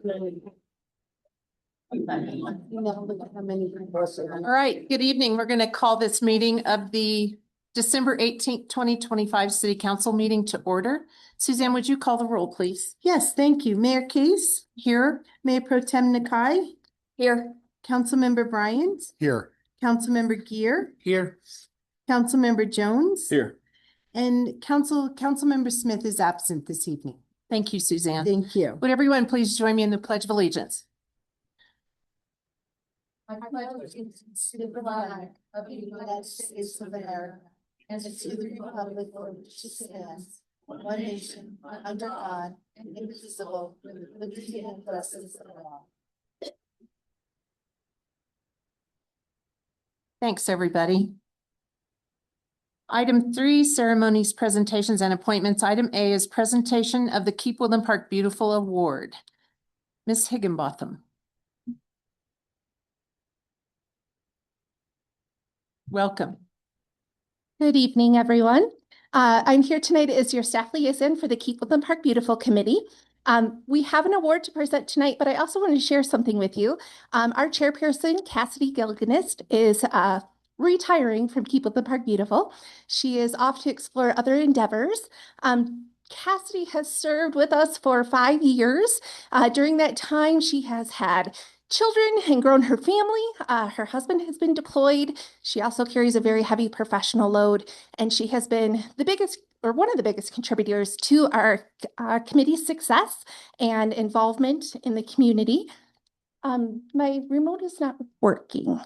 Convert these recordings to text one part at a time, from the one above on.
All right, good evening. We're going to call this meeting of the December 18th, 2025 City Council meeting to order. Suzanne, would you call the roll, please? Yes, thank you. Mayor Case? Here. Mayor Pro Tem Nakai? Here. Councilmember Bryant? Here. Councilmember Gear? Here. Councilmember Jones? Here. And Councilmember Smith is absent this evening. Thank you, Suzanne. Thank you. Would everyone please join me in the Pledge of Allegiance? I pledge allegiance to the flag of the United States of America and to the republic for which it stands, one nation, under God, indivisible, with liberty and justice for all. Thanks, everybody. Item 3, ceremonies, presentations, and appointments. Item A is presentation of the Keep Woodland Park Beautiful Award. Ms. Higginbotham. Welcome. Good evening, everyone. I'm here tonight as your staff liaison for the Keep Woodland Park Beautiful Committee. We have an award to present tonight, but I also want to share something with you. Our chairperson, Cassidy Gilganist, is retiring from Keep Woodland Park Beautiful. She is off to explore other endeavors. Cassidy has served with us for 5 years. During that time, she has had children and grown her family. Her husband has been deployed. She also carries a very heavy professional load, and she has been the biggest or one of the biggest contributors to our committee's success and involvement in the community. My remote is not working.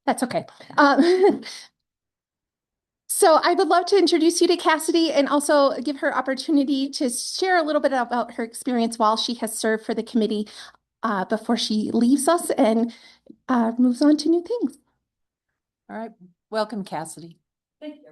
That's okay. So I would love to introduce you to Cassidy and also give her opportunity to share a little bit about her experience while she has served for the committee before she leaves us and moves on to new things. All right. Welcome, Cassidy. Thank you.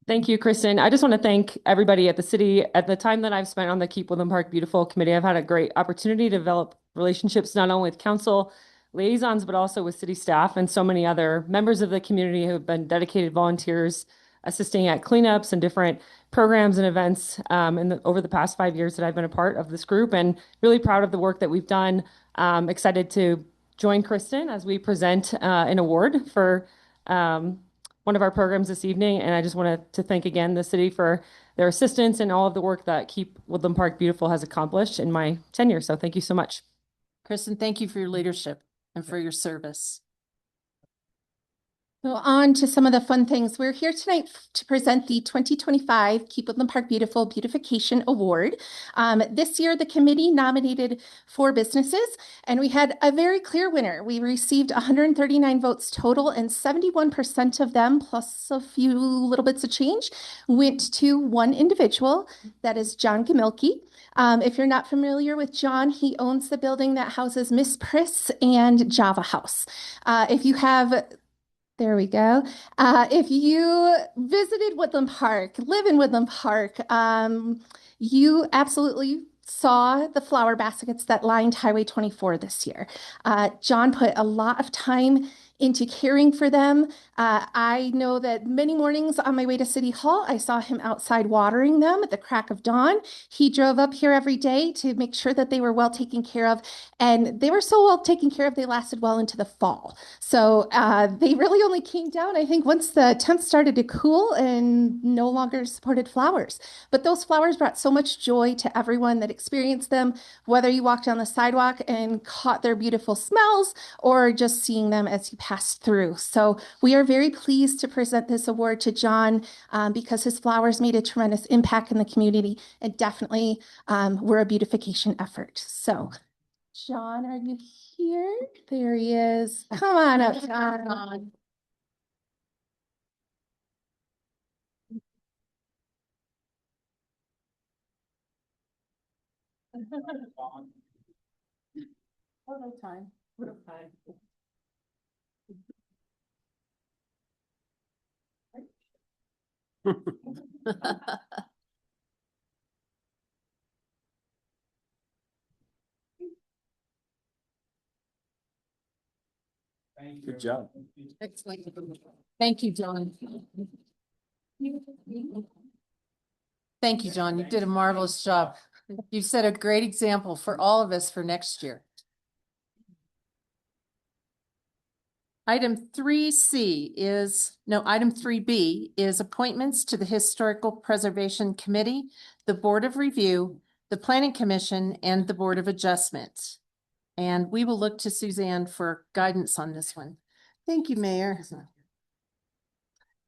Thank you, Kristen. I just want to thank everybody at the city. At the time that I've spent on the Keep Woodland Park Beautiful committee, I've had a great opportunity to develop relationships not only with council liaisons, but also with city staff and so many other members of the community who have been dedicated volunteers assisting at cleanups and different programs and events over the past 5 years that I've been a part of this group, and really proud of the work that we've done. Excited to join Kristen as we present an award for one of our programs this evening. And I just wanted to thank again the city for their assistance and all of the work that Keep Woodland Park Beautiful has accomplished in my tenure. So thank you so much. Kristen, thank you for your leadership and for your service. So on to some of the fun things. We're here tonight to present the 2025 Keep Woodland Park Beautiful Beautification Award. This year, the committee nominated 4 businesses, and we had a very clear winner. We received 139 votes total, and 71% of them, plus a few little bits of change, went to one individual. That is John Gamilke. If you're not familiar with John, he owns the building that houses Miss Priss and Java House. There we go. If you visited Woodland Park, live in Woodland Park, you absolutely saw the flower baskets that lined Highway 24 this year. John put a lot of time into caring for them. I know that many mornings on my way to City Hall, I saw him outside watering them at the crack of dawn. He drove up here every day to make sure that they were well taken care of. And they were so well taken care of, they lasted well into the fall. So they really only came down, I think, once the temps started to cool and no longer supported flowers. But those flowers brought so much joy to everyone that experienced them, whether you walked down the sidewalk and caught their beautiful smells or just seeing them as you passed through. So we are very pleased to present this award to John because his flowers made a tremendous impact in the community and definitely were a beautification effort. So John, are you here? There he is. Come on up, John. Photo time. Thank Good job. Excellent. Thank you, John. Thank you, John. You did a marvelous job. You set a great example for all of us for next year. Item 3C is, no, item 3B is appointments to the Historical Preservation Committee, the Board of Review, the Planning Commission, and the Board of Adjustment. And we will look to Suzanne for guidance on this one. Thank you, Mayor.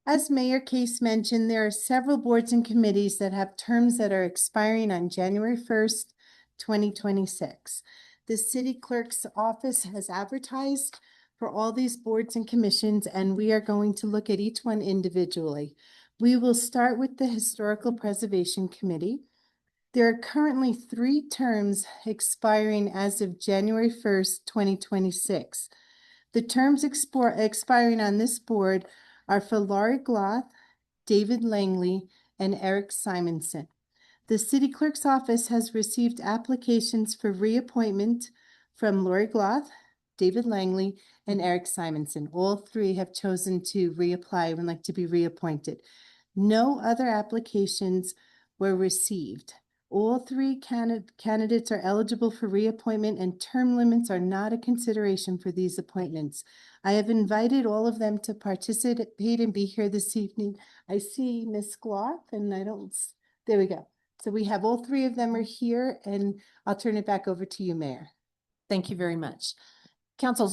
As Mayor Case mentioned, there are several boards and committees that have terms that are expiring on January 1st, 2026. The city clerk's office has advertised for all these boards and commissions, and we are going to look at each one individually. We will start with the Historical Preservation Committee. There are currently 3 terms expiring as of January 1st, 2026. The terms expiring on this board are for Laurie Gloth, David Langley, and Eric Simonson. The city clerk's office has received applications for reappointment from Laurie Gloth, David Langley, and Eric Simonson. All 3 have chosen to reapply and would like to be reappointed. No other applications were received. All 3 candidates are eligible for reappointment, and term limits are not a consideration for these appointments. I have invited all of them to participate and be here this evening. I see Ms. Gloth, and there we go. So we have all 3 of them are here, and I'll turn it back over to you, Mayor. Thank you very much. Council,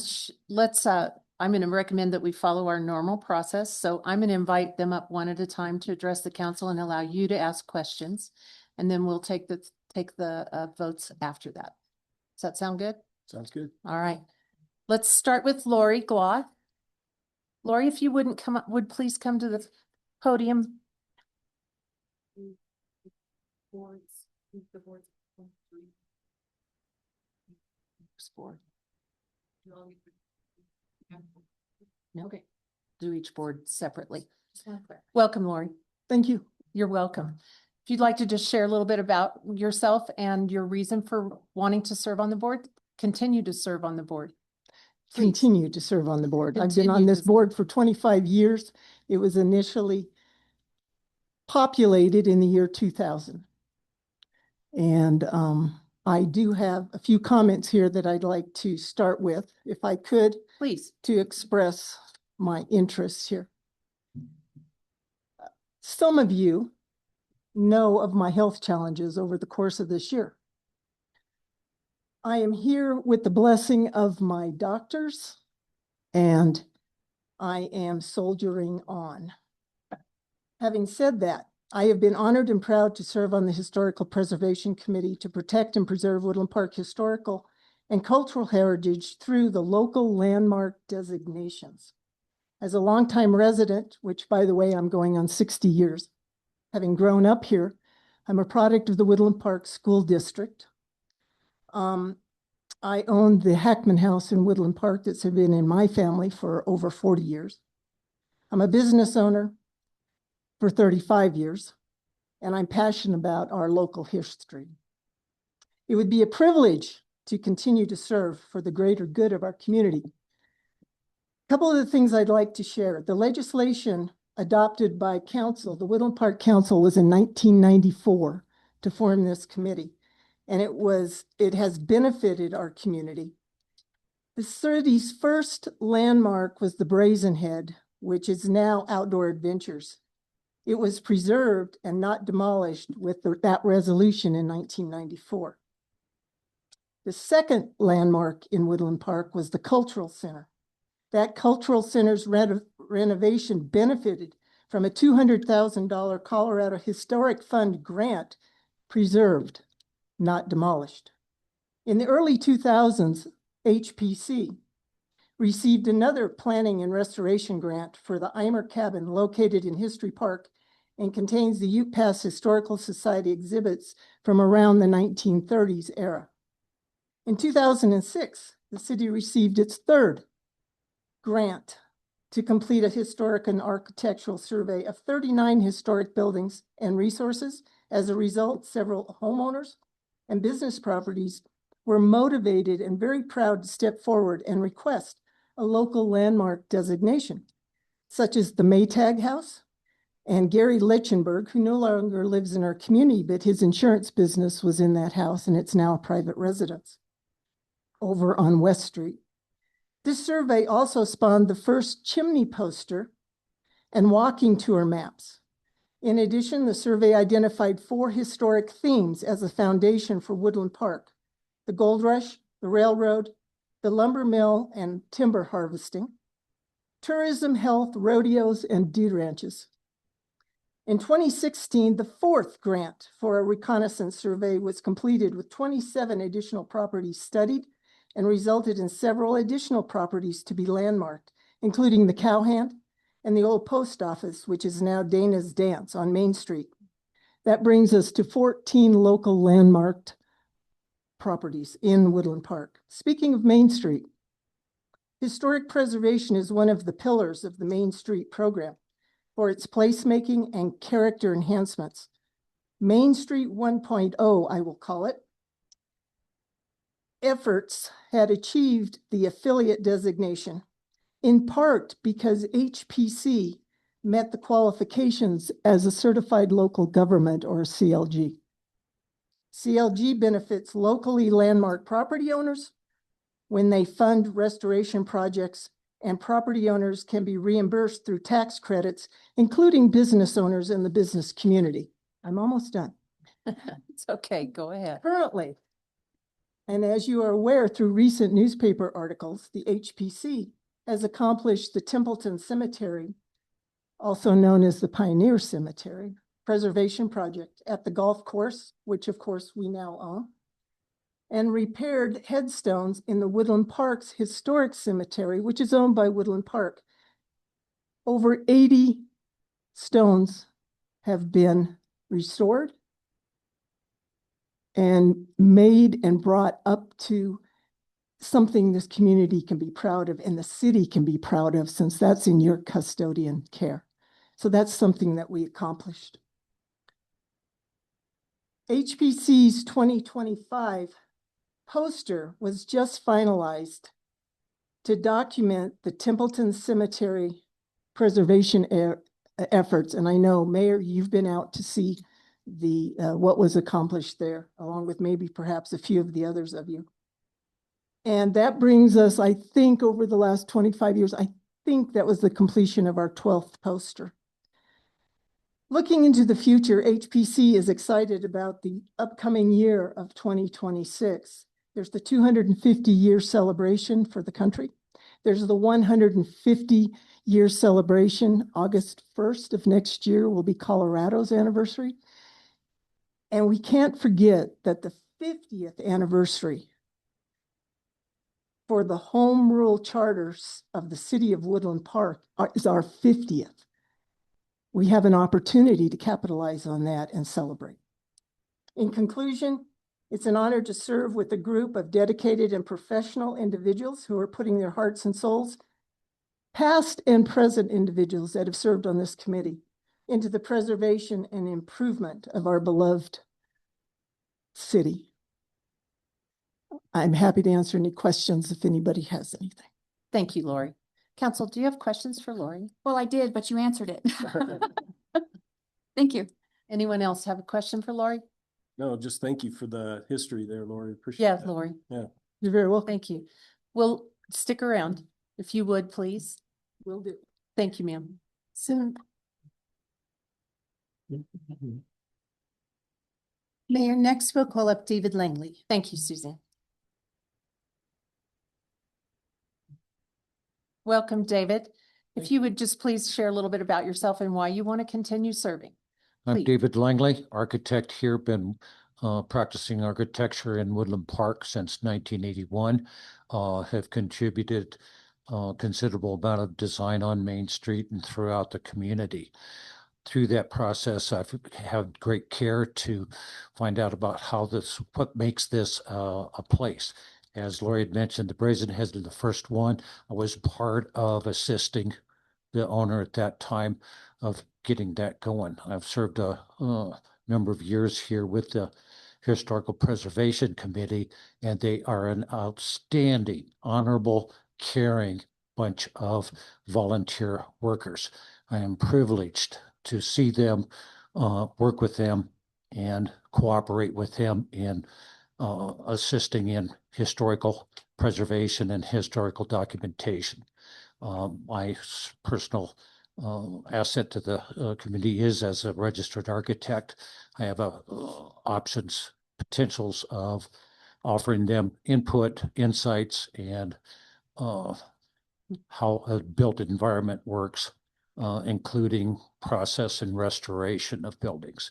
I'm going to recommend that we follow our normal process. So I'm going to invite them up one at a time to address the council and allow you to ask questions. And then we'll take the votes after that. Does that sound good? Sounds good. All right. Let's start with Laurie Gloth. Laurie, if you would please come to the podium. Board. No, okay. Do each board separately. Welcome, Laurie. Thank you. You're welcome. If you'd like to just share a little bit about yourself and your reason for wanting to serve on the board, continue to serve on the board. Please. Continue to serve on the board. I've been on Continue this to- board for 25 years. It was initially populated in the year 2000. And I do have a few comments here that I'd like to start with, if I could, Please. to express my interests here. Some of you know of my health challenges over the course of this year. I am here with the blessing of my doctors, and I am soldiering on. Having said that, I have been honored and proud to serve on the Historical Preservation Committee to protect and preserve Woodland Park historical and cultural heritage through the local landmark designations. As a longtime resident, which by the way, I'm going on 60 years, having grown up here, I'm a product of the Woodland Park School District. I owned the Hackman House in Woodland Park that's been in my family for over 40 years. I'm a business owner for 35 years, and I'm passionate about our local history. It would be a privilege to continue to serve for the greater good of our community. A couple of the things I'd like to share. The legislation adopted by council, the Woodland Park Council, was in 1994 to form this committee, and it has benefited our community. The city's first landmark was the Brazen Head, which is now Outdoor Adventures. It was preserved and not demolished with that resolution in 1994. The second landmark in Woodland Park was the Cultural Center. That Cultural Center's renovation benefited from a $200,000 Colorado Historic Fund grant, preserved, not demolished. In the early 2000s, HPC received another planning and restoration grant for the Eimer Cabin located in History Park and contains the Ute Pass Historical Society exhibits from around the 1930s era. In 2006, the city received its third grant to complete a historic and architectural survey of 39 historic buildings and resources. As a result, several homeowners and business properties were motivated and very proud to step forward and request a local landmark designation, such as the Maytag House and Gary Lichenberg, who no longer lives in our community, but his insurance business was in that house and it's now a private residence over on West Street. This survey also spawned the first chimney poster and walking tour maps. In addition, the survey identified 4 historic themes as a foundation for Woodland Park: the gold rush, the railroad, the lumber mill and timber harvesting, tourism, health, rodeos, and deer ranches. In 2016, the 4th grant for a reconnaissance survey was completed with 27 additional properties studied and resulted in several additional properties to be landmarked, including the Cowhand and the old post office, which is now Dana's Dance on Main Street. That brings us to 14 local landmarked properties in Woodland Park. Speaking of Main Street, historic preservation is one of the pillars of the Main Street program for its placemaking and character enhancements. Main Street 1.0, I will call it, efforts had achieved the affiliate designation, in part because HPC met the qualifications as a certified local government, or CLG. CLG benefits locally landmark property owners when they fund restoration projects, and property owners can be reimbursed through tax credits, including business owners in the business community. I'm almost done. It's okay, go ahead. Currently, and as you are aware through recent newspaper articles, the HPC has accomplished the Templeton Cemetery, also known as the Pioneer Cemetery, preservation project at the golf course, which of course we now own, and repaired headstones in the Woodland Park's historic cemetery, which is owned by Woodland Park. Over 80 stones have been restored and made and brought up to something this community can be proud of and the city can be proud of, since that's in your custodian care. So that's something that we accomplished. HPC's 2025 poster was just finalized to document the Templeton Cemetery preservation efforts. And I know, Mayor, you've been out to see the what was accomplished there, along with maybe perhaps a few of the others of you. And that brings us, I think, over the last 25 years, I think that was the completion of our 12th poster. Looking into the future, HPC is excited about the upcoming year of 2026. There's the 250-year celebration for the country. There's the 150-year celebration. August 1st of next year will be Colorado's anniversary. And we can't forget that the 50th anniversary for the home rule charters of the city of Woodland Park is our 50th. We have an opportunity to capitalize on that and celebrate. In conclusion, it's an honor to serve with a group of dedicated and professional individuals who are putting their hearts and souls, past and present individuals that have served on this committee, into the preservation and improvement of our beloved city. I'm happy to answer any questions if anybody has anything. Thank you, Lori. Council, do you have questions for Lori? Well, I did, but you answered it. Thank you. Anyone else have a question for Lori? No, just thank you for the history there, Lori. Appreciate Yeah, that. Lori, Yeah. You're very welcome. thank you. Well, stick around if you would, please. Will do. Thank you, ma'am. So, Mayor, next we'll call up David Langley. Thank you, Suzanne. Welcome, David. If you would just please share a little bit about yourself and why you want to continue serving. I'm Please. David Langley, architect here, been practicing architecture in Woodland Park since 1981. Have contributed considerable amount of design on Main Street and throughout the community. Through that process, I've had great care to find out about what makes this a place. As Lori had mentioned, the Brazen Head is the first one. I was part of assisting the owner at that time of getting that going. I've served a number of years here with the Historical Preservation Committee, and they are an outstanding, honorable, caring bunch of volunteer workers. I am privileged to see them, work with them and cooperate with them in assisting in historical preservation and historical documentation. My personal asset to the committee is as a registered architect. I have options, potentials of offering them input, insights, and how a built environment works, including process and restoration of buildings.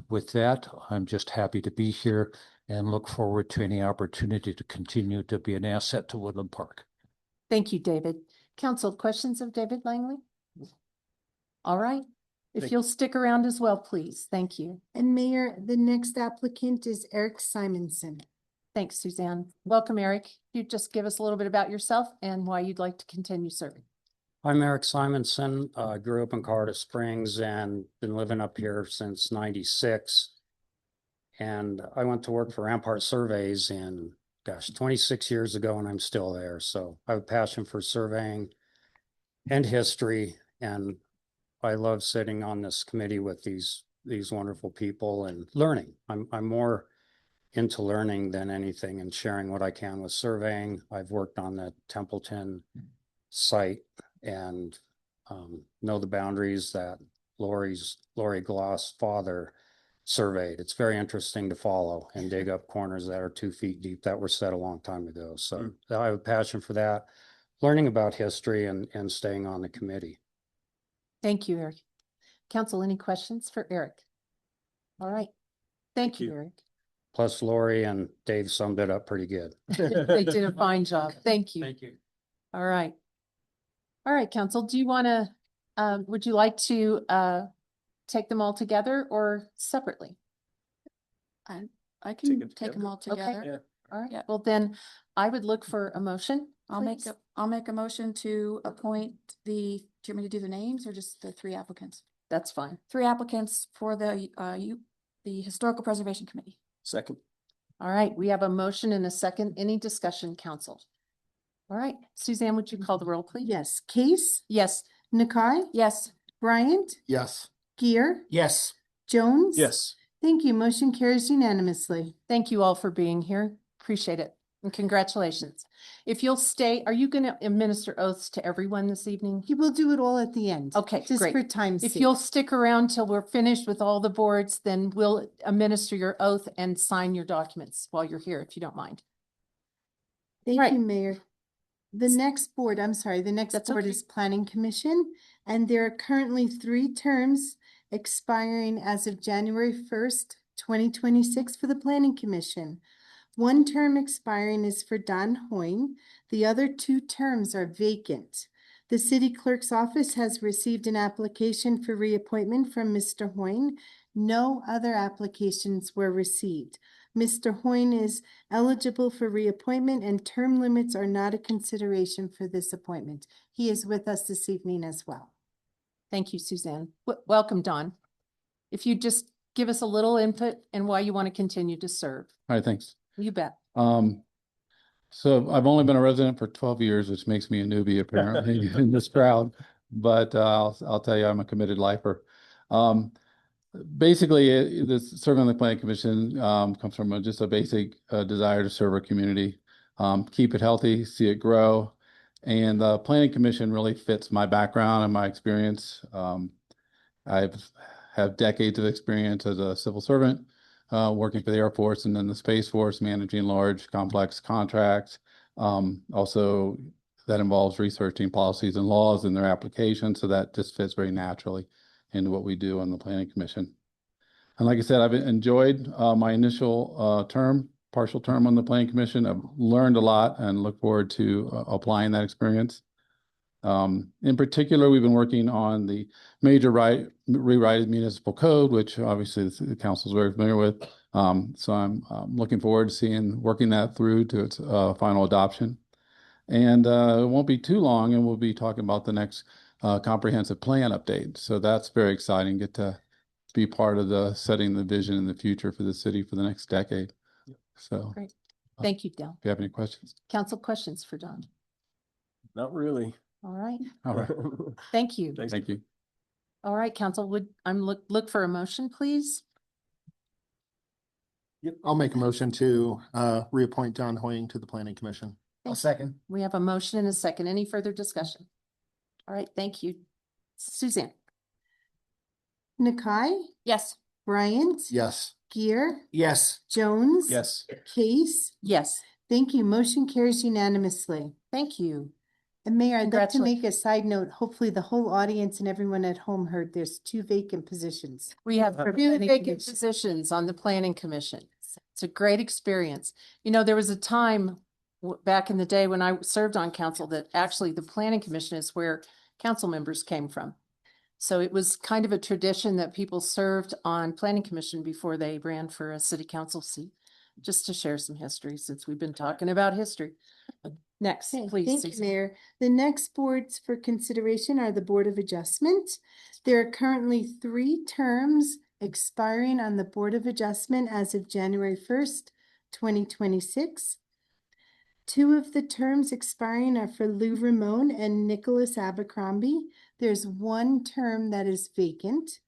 With that, I'm just happy to be here and look forward to any opportunity to continue to be an asset to Woodland Park. Thank you, David. Council, questions of David Langley? All right. If Thank- you'll stick around as well, please. Thank you. And Mayor, the next applicant is Eric Simonson. Thanks, Suzanne. Welcome, Eric. You just give us a little bit about yourself and why you'd like to continue serving. I'm Eric Simonson. Grew up in Colorado Springs and been living up here since '96. And I went to work for Rampart Surveys in, 26 years ago, and I'm still there. So I have a passion for surveying and history, and I love sitting on this committee with these wonderful people and learning. I'm more into learning than anything and sharing what I can with surveying. I've worked on the Templeton site and know the boundaries that Lori Gloss' father surveyed. It's very interesting to follow and dig up corners that are 2 feet deep that were set a long time ago. So I have a passion for that, learning about history and staying on the committee. Thank you, Eric. Council, any questions for Eric? All right. Thank you, you. Eric. Plus Lori and Dave summed it up pretty good. They did a fine job. Thank you. Thank you. All right. All right, Council, do you want to, would you like to take them all together or separately? I Take can it take them all Okay. together. Yeah. All right, Yeah. well then, I would look for a motion. I'll make please. I'll make a motion to appoint do you want me to do the names or just the 3 applicants? That's fine. 3 applicants for the Historical Preservation Committee. Second. All right, we have a motion and a second. Any discussion, Council? All right, Suzanne, would you call the roll, please? Yes, Case, Yes. Nakai, Yes, Bryant, Yes. Gear, Yes. Jones. Yes. Thank you. Motion carries unanimously. Thank you all for being here. Appreciate it. And congratulations. If you'll stay, are you going to administer oaths to everyone this evening? You will do it all at the end. Okay, Just great. for time's If sake. you'll stick around till we're finished with all the boards, then we'll administer your oath and sign your documents while you're here, if you don't mind. Thank Right. you, Mayor. The next board, I'm sorry, the next That's board okay. is Planning Commission, and there are currently 3 terms expiring as of January 1st, 2026 for the Planning Commission. 1 term expiring is for Don Hoyne. The other 2 terms are vacant. The city clerk's office has received an application for reappointment from Mr. Hoyne. No other applications were received. Mr. Hoyne is eligible for reappointment and term limits are not a consideration for this appointment. He is with us this evening as well. Thank you, Suzanne. Welcome, Don. If you just give us a little input and why you want to continue to serve. All right, thanks. You bet. So I've only been a resident for 12 years, which makes me a newbie apparently in this crowd, but I'll tell you, I'm a committed lifer. Basically, this serving on the Planning Commission comes from just a basic desire to serve our community, keep it healthy, see it grow. And the Planning Commission really fits my background and my experience. I've have decades of experience as a civil servant, working for the Air Force and then the Space Force, managing large, complex contracts. Also, that involves researching policies and laws and their application. So that just fits very naturally into what we do on the Planning Commission. And like I said, I've enjoyed my initial partial term on the Planning Commission. I've learned a lot and look forward to applying that experience. In particular, we've been working on the major rewrite municipal code, which obviously the council is very familiar with. So I'm looking forward to working that through to its final adoption. And it won't be too long, and we'll be talking about the next comprehensive plan update. So that's very exciting. Get to be part of the setting the vision in the future for the city for the next decade. So Great. Thank you, Del. if you have any questions. Council questions for Don? Not really. All right, All right. thank you. Thank you. All right, council, I'm look for a motion, please? Yep, I'll make a motion to reappoint John Hoying to the Planning Commission. I'll second. We have a motion and a second. Any further discussion? All right, thank you. Suzanne? Nakai, Yes. Bryant. Yes. Gear, Yes. Jones. Yes. Case. Yes, Thank you. Motion carries unanimously. thank you. And Mayor, I'd like to Congratula- make a side note. Hopefully the whole audience and everyone at home heard there's 2 vacant positions. We have Uh, two vacant positions on the planning commission. It's a great experience. You know, there was a time back in the day when I served on council that actually the planning commission is where council members came from. So it was kind of a tradition that people served on planning commission before they ran for a city council seat. Just to share some history, since we've been talking about history. Next, Okay, please. thank you, Susan. Mayor. The next boards for consideration are the Board of Adjustment. There are currently 3 terms expiring on the Board of Adjustment as of January 1st, 2026. 2 of the terms expiring are for Lou Ramon and Nicholas Abercrombie. There's 1 term that is vacant.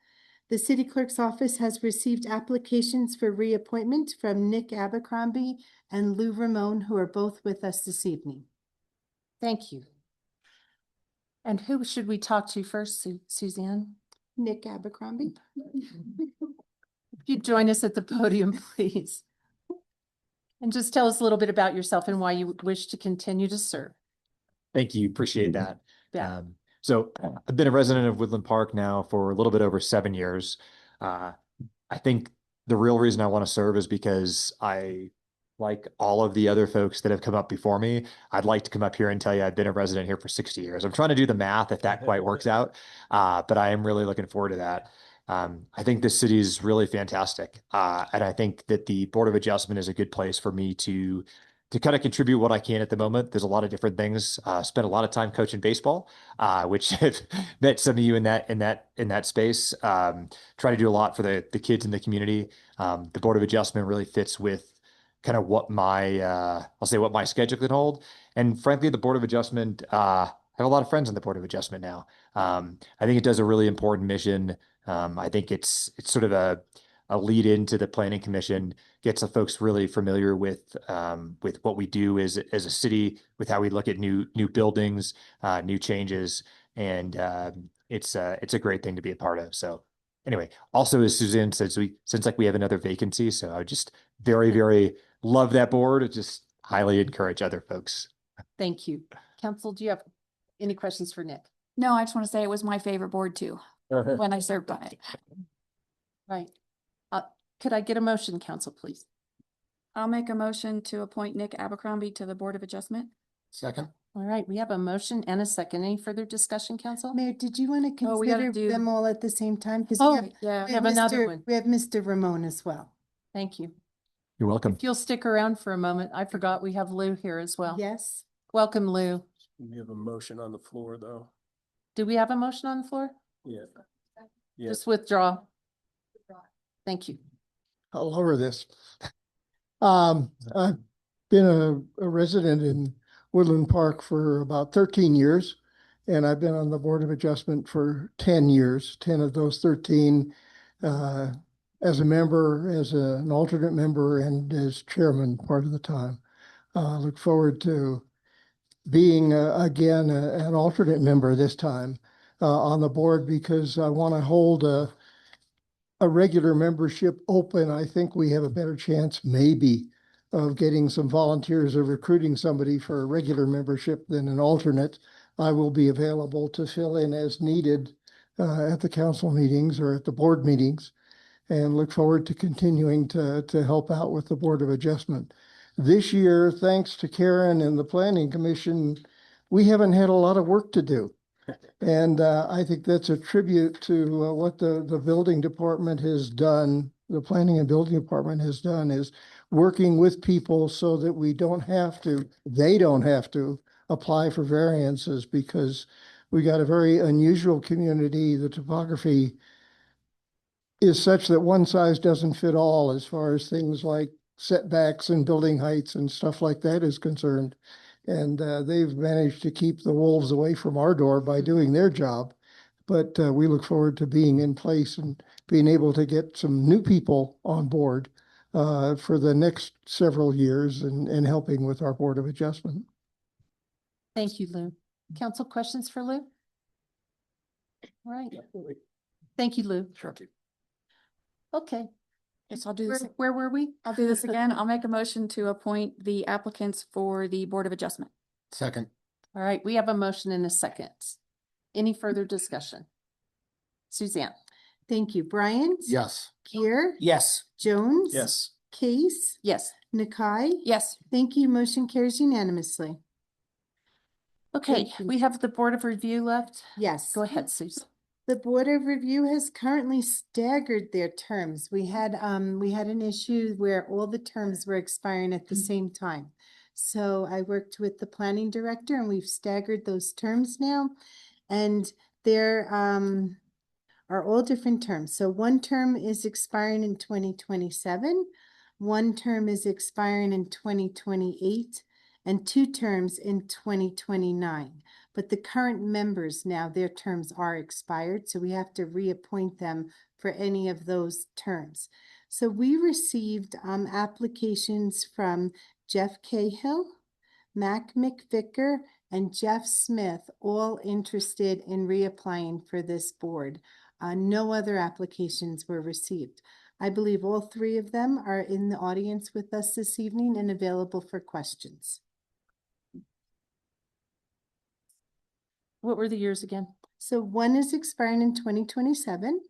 The city clerk's office has received applications for reappointment from Nick Abercrombie and Lou Ramon, who are both with us this evening. Thank you. And who should we talk to first, Suzanne? Nick Abercrombie. If you join us at the podium, please. And just tell us a little bit about yourself and why you wish to continue to serve. Thank you. Appreciate that. Yeah. So I've been a resident of Woodland Park now for a little bit over 7 years. I think the real reason I want to serve is because like all of the other folks that have come up before me, I'd like to come up here and tell you I've been a resident here for 60 years. I'm trying to do the math if that quite works out, but I am really looking forward to that. I think this city is really fantastic, and I think that the Board of Adjustment is a good place for me to kind of contribute what I can at the moment. There's a lot of different things. Spent a lot of time coaching baseball, which I've met some of you in that space. Try to do a lot for the kids in the community. The Board of Adjustment really fits with kind of what I'll say what my schedule can hold. And frankly, the Board of Adjustment, I have a lot of friends on the Board of Adjustment now. I think it does a really important mission. I think it's sort of a lead into the Planning Commission, gets the folks really familiar with what we do as a city, with how we look at new buildings, new changes, and it's a great thing to be a part of. So anyway, also as Suzanne says, since we have another vacancy, so I would just very love that board. Just highly encourage other folks. Thank you. Council, do you have any questions for Nick? No, I just want to say it was my favorite board too, when I served on it. Right. Could I get a motion, council, please? I'll make a motion to appoint Nick Abercrombie to the Board of Adjustment. Second. All right, we have a motion and a second. Any further discussion, council? Mayor, did you want to Oh, we gotta consider do- them all at the same time? 'Cause Oh, Yeah. we have another Mr. one. We have Mr. Ramon as well. Thank you. You're welcome. If you'll stick around for a moment, I forgot we have Lou here as well. Yes. Welcome, Lou. We have a motion on the floor, though. Do we have a motion on the floor? Yeah. Yeah. Just withdraw. Thank you. I'll lower this. I've been a resident in Woodland Park for about 13 years, and I've been on the Board of Adjustment for 10 years, 10 of those 13 as a member, as an alternate member, and as chairman part of the time. I look forward to being again an alternate member this time on the board, because I want to hold a regular membership open. I think we have a better chance maybe of getting some volunteers or recruiting somebody for a regular membership than an alternate. I will be available to fill in as needed at the council meetings or at the board meetings, and look forward to continuing to help out with the Board of Adjustment. This year, thanks to Karen and the Planning Commission, we haven't had a lot of work to do. And I think that's a tribute to what the building department has done, the planning and building department has done, is working with people so that they don't have to apply for variances, because we got a very unusual community. The topography is such that one size doesn't fit all as far as things like setbacks and building heights and stuff like that is concerned. And they've managed to keep the wolves away from our door by doing their job. But we look forward to being in place and being able to get some new people on board for the next several years and helping with our Board of Adjustment. Thank you, Lou. Council questions for Lou? All right. Thank you, Lou. Sure. Okay, Yes, I'll do this. where were we? I'll do this again. I'll make a motion to appoint the applicants for the Board of Adjustment. Second. All right, we have a motion and a second. Any further discussion? Suzanne? Thank you. Bryant? Yes. Kier? Yes. Jones? Yes. Case? Yes. Nakai? Yes. Thank you. Motion carries unanimously. Okay, Thank you. we have the Board of Review left. Yes. Go ahead, Susan. The Board of Review has currently staggered their terms. We had an issue where all the terms were expiring at the same time. So I worked with the planning director and we've staggered those terms now. And there are all different terms. So one term is expiring in 2027, one term is expiring in 2028, and two terms in 2029. But the current members now, their terms are expired, so we have to reappoint them for any of those terms. So we received applications from Jeff Cahill, Mac McVicker, and Jeff Smith, all interested in reapplying for this board. No other applications were received. I believe all three of them are in the audience with us this evening and available for questions. What were the years again? So one is expiring in 2027.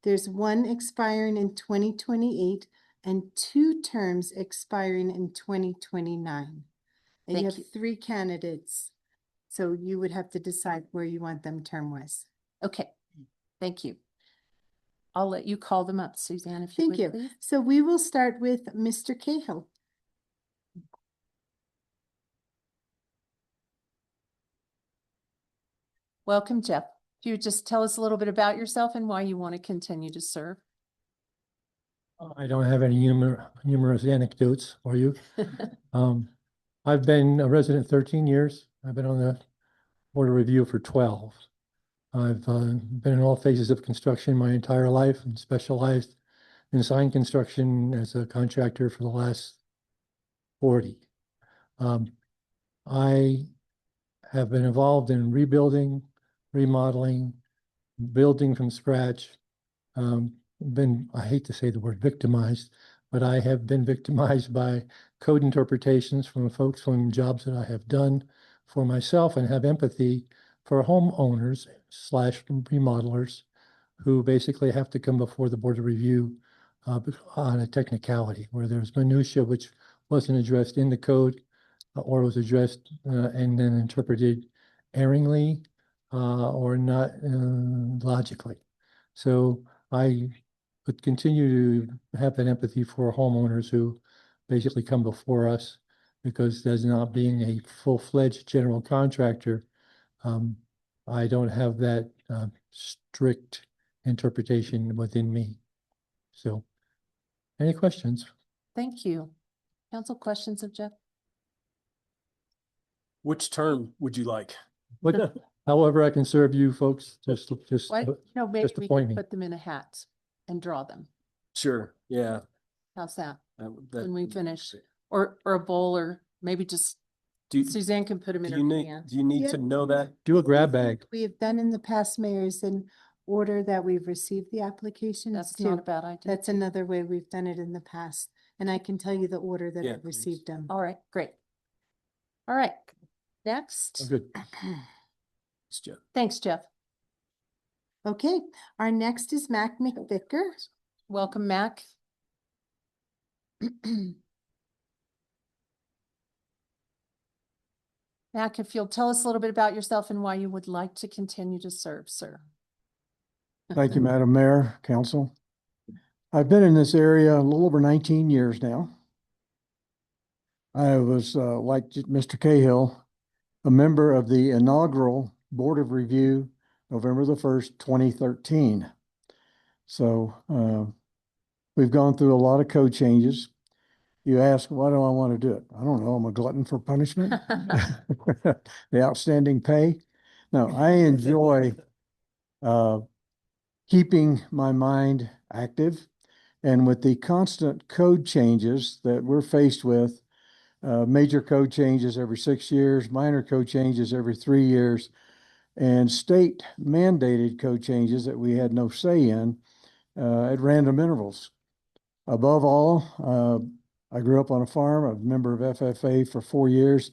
There's one expiring in 2028 and two terms expiring in 2029. And you Thank have you. three candidates. So you would have to decide where you want them term-wise. Okay, thank you. I'll let you call them up, Suzanne, if you Thank would, you. please. So we will start with Mr. Cahill. Welcome, Jeff. If you would just tell us a little bit about yourself and why you want to continue to serve. I don't have any numerous anecdotes for you. I've been a resident 13 years. I've been on the Board of Review for 12. I've been in all phases of construction my entire life and specialized in sign construction as a contractor for the last 40. I have been involved in rebuilding, remodeling, building from scratch. I hate to say the word victimized, but I have been victimized by code interpretations from folks from jobs that I have done for myself, and have empathy for homeowners / remodelers who basically have to come before the Board of Review on a technicality where there's minutia which wasn't addressed in the code or was addressed and then interpreted erringly or not logically. So I would continue to have that empathy for homeowners who basically come before us, because as not being a full-fledged general contractor, I don't have that strict interpretation within me. So, any questions? Thank you. Council questions of Jeff? Which term would you like? However I can serve you folks, just Why, no, maybe just we appoint can me. put them in a hat and draw them. Sure, yeah. How's that? That- When we finish, or a bowl, or maybe just Do, Suzanne can put them in do her you need, hand. do you need Yeah. to know that? Do a grab bag. We have done in the past, mayors, in order that we've received the applications That's not a too. bad idea. That's another way we've done it in the past. And I can tell you the order that Yeah, I've received them. All right, great. All right, next. Oh, good. It's Jeff. Thanks, Jeff. Okay, our next is Mac McVicker. Welcome, Mac. Mac, if you'll tell us a little bit about yourself and why you would like to continue to serve, sir. Thank you, Madam Mayor, Council. I've been in this area a little over 19 years now. I was, like Mr. Cahill, a member of the inaugural Board of Review, November the 1st, 2013. So we've gone through a lot of code changes. You ask, why do I want to do it? I don't know. I'm a glutton for punishment. The outstanding pay. No, I enjoy keeping my mind active. And with the constant code changes that we're faced with, major code changes every 6 years, minor code changes every 3 years, and state mandated code changes that we had no say in at random intervals. Above all, I grew up on a farm, a member of FFA for 4 years.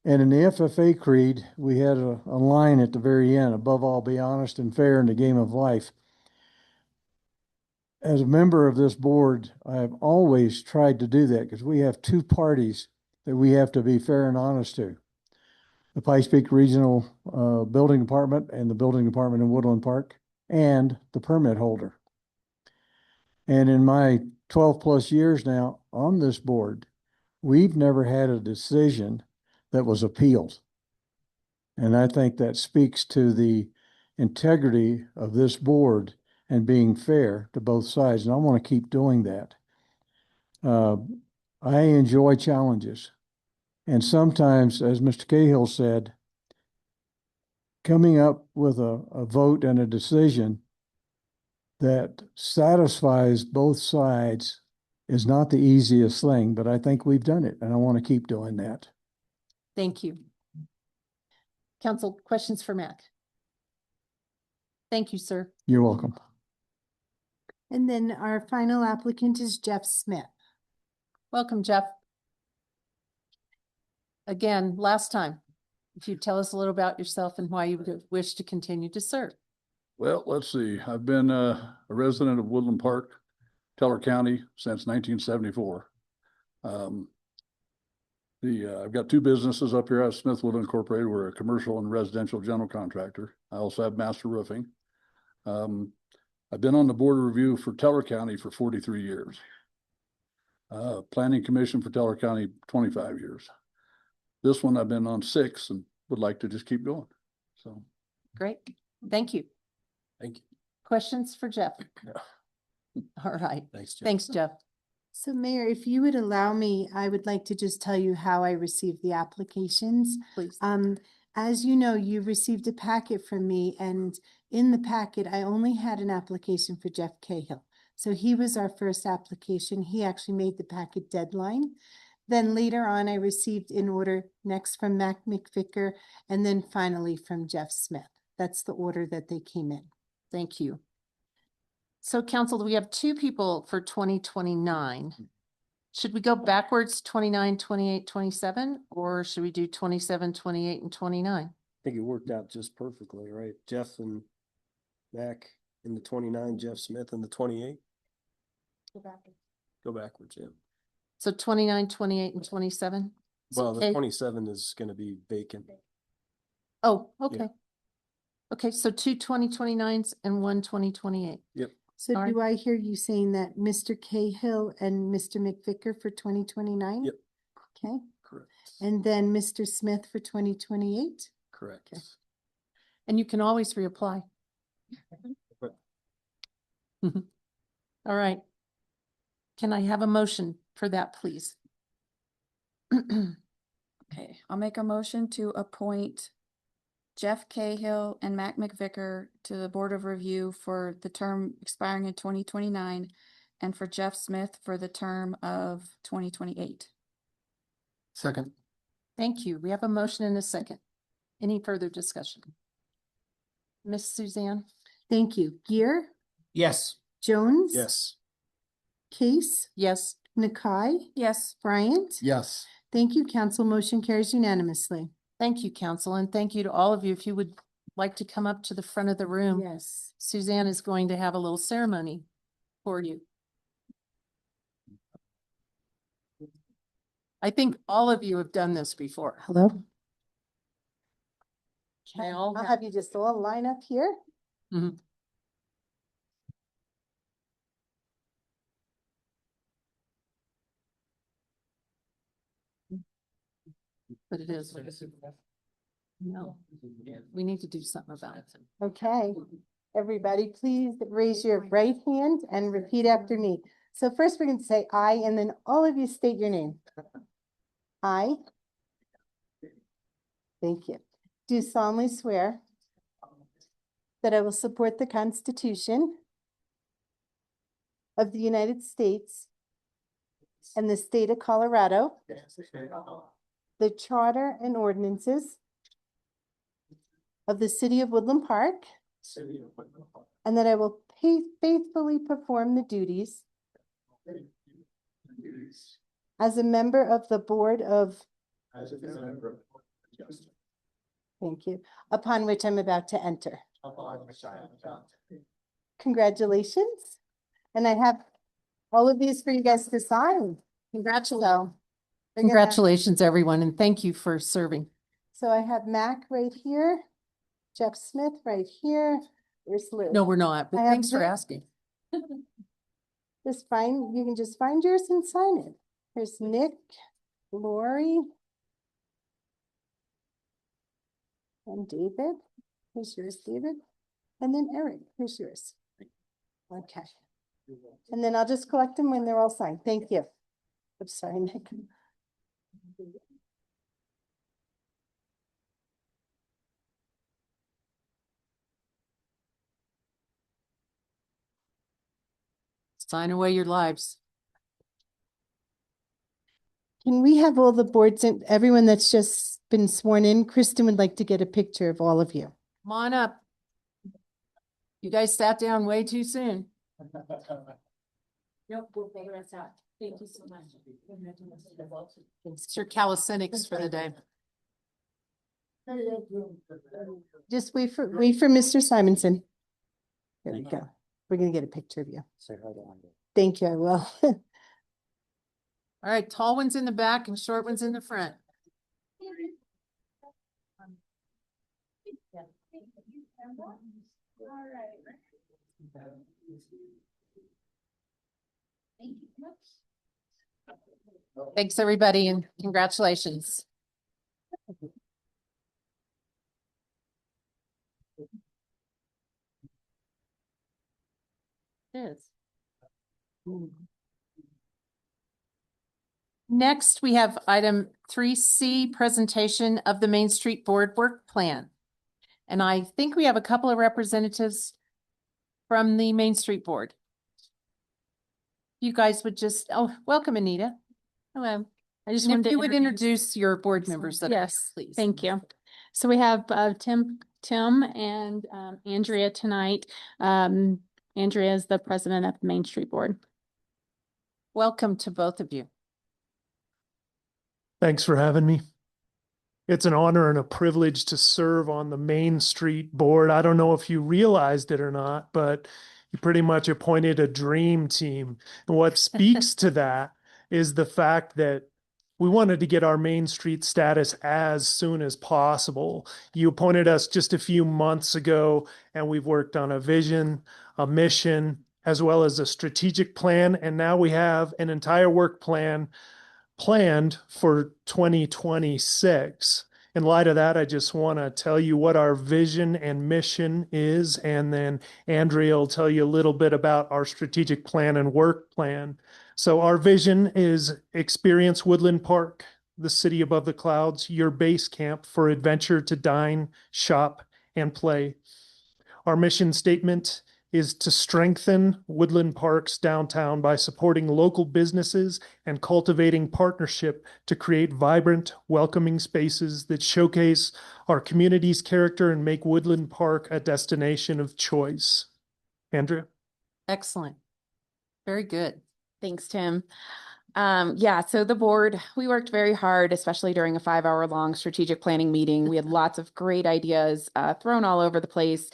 And in the FFA creed, we had a line at the very end, above all, be honest and fair in the game of life. As a member of this board, I have always tried to do that because we have two parties that we have to be fair and honest to. The Pikes Peak Regional Building Department and the Building Department in Woodland Park and the permit holder. And in my 12 plus years now on this board, we've never had a decision that was appealed. And I think that speaks to the integrity of this board and being fair to both sides. And I want to keep doing that. I enjoy challenges. And sometimes, as Mr. Cahill said, coming up with a vote and a decision that satisfies both sides is not the easiest thing, but I think we've done it, and I want to keep doing that. Thank you. Council, questions for Mac? Thank you, sir. You're welcome. And then our final applicant is Jeff Smith. Welcome, Jeff. Again, last time, if you tell us a little about yourself and why you would wish to continue to serve. Well, let's see. I've been a resident of Woodland Park, Teller County since 1974. I've got two businesses up here at Smithwood Incorporated. We're a commercial and residential general contractor. I also have Master Roofing. I've been on the board of review for Teller County for 43 years. Planning Commission for Teller County, 25 years. This one I've been on 6 and would like to just keep going. So. Great. Thank you. Thank you. Questions for Jeff? No. All right. Thanks, Jeff. Thanks, Jeff. So Mayor, if you would allow me, I would like to just tell you how I received the applications. Please. As you know, you received a packet from me, and in the packet, I only had an application for Jeff Cahill. So he was our first application. He actually made the packet deadline. Then later on, I received in order next from Mac McVicker, and then finally from Jeff Smith. That's the order that they came in. Thank you. So council, we have 2 people for 2029. Should we go backwards 29, 28, 27, or should we do 27, 28, and 29? I think it worked out just perfectly, right? Jeff and Mac in the 29, Jeff Smith in the 28. Go backwards, yeah. So 29, 28, and 27? Well, the Okay. 27 is going to be vacant. Oh, okay. Yeah. Okay, so 2 2029s and 1 2028. Yep. So All do I hear you saying that Mr. Cahill and Mr. McVicker for 2029? Yep. Okay. Correct. And then Mr. Smith for 2028? Correct. Okay. And you can always reapply. All right. Can I have a motion for that, please? Okay, I'll make a motion to appoint Jeff Cahill and Mac McVicker to the Board of Review for the term expiring in 2029 and for Jeff Smith for the term of 2028. Second. Thank you. We have a motion and a second. Any further discussion? Miss Suzanne? Thank you. Gear, Yes. Jones? Yes. Case, Yes. Nakai, Yes. Bryant? Yes. Thank you, council. Motion carries unanimously. Thank you, council, and thank you to all of you. If you would like to come up to the front of the room, Yes. Suzanne is going to have a little ceremony for you. I think all of you have done this before. Hello? They all I'll have- have you just all line up here. Mhm. But it is. No, we need to do something about it. Okay. Everybody, please raise your right hand and repeat after me. So first we're going to say I, and then all of you state your name. I. Thank you. Do solemnly swear that I will support the Constitution of the United States and the state of Colorado, the charter and ordinances of the city of Woodland Park, and that I will faithfully perform the duties as a member of the board of, thank you, upon which I'm about to enter. Congratulations. And I have all of these for you guys to sign. Congratulations. Congratulations, everyone, and thank you for serving. So I have Mac right here, Jeff Smith right here. Where's Liz? No, we're not, but I have thanks for Vic. asking. Just find, you can just find yours and sign it. Here's Nick, Lori, and David. Here's yours, David. And then Eric, here's yours. Okay. And then I'll just collect them when they're all signed. Thank you. I'm sorry, Nick. Sign away your lives. Can we have all the boards and everyone that's just been sworn in? Kristen would like to get a picture of all of you. Come on up. You guys sat down way too soon. Nope, we'll figure this out. Thank you so much. It's your calisthenics for the day. Just wait for Mr. Simonson. There we go. We're gonna get a picture of you. Say hi to Andy. Thank you, I will. All right, tall ones in the back and short ones in the front. Thanks, everybody, and congratulations. Yes. Next, we have item 3C, presentation of the Main Street Board Work Plan. And I think we have a couple of representatives from the Main Street Board. You guys would just, welcome, Anita. Hello. I just And wanted if to you would introduce your board members. that are here, Yes, please. thank you. So we have Tim and Andrea tonight. Andrea is the president of the Main Street Board. Welcome to both of you. Thanks for having me. It's an honor and a privilege to serve on the Main Street Board. I don't know if you realized it or not, but you pretty much appointed a dream team. And what speaks to that is the fact that we wanted to get our Main Street status as soon as possible. You appointed us just a few months ago, and we've worked on a vision, a mission, as well as a strategic plan. And now we have an entire work plan planned for 2026. In light of that, I just want to tell you what our vision and mission is, and then Andrea will tell you a little bit about our strategic plan and work plan. So our vision is experience Woodland Park, the city above the clouds, your base camp for adventure to dine, shop, and play. Our mission statement is to strengthen Woodland Park's downtown by supporting local businesses and cultivating partnership to create vibrant, welcoming spaces that showcase our community's character and make Woodland Park a destination of choice. Andrea? Excellent. Very good. Thanks, Tim. Yeah, so the board, we worked very hard, especially during a 5-hour-long strategic planning meeting. We had lots of great ideas thrown all over the place.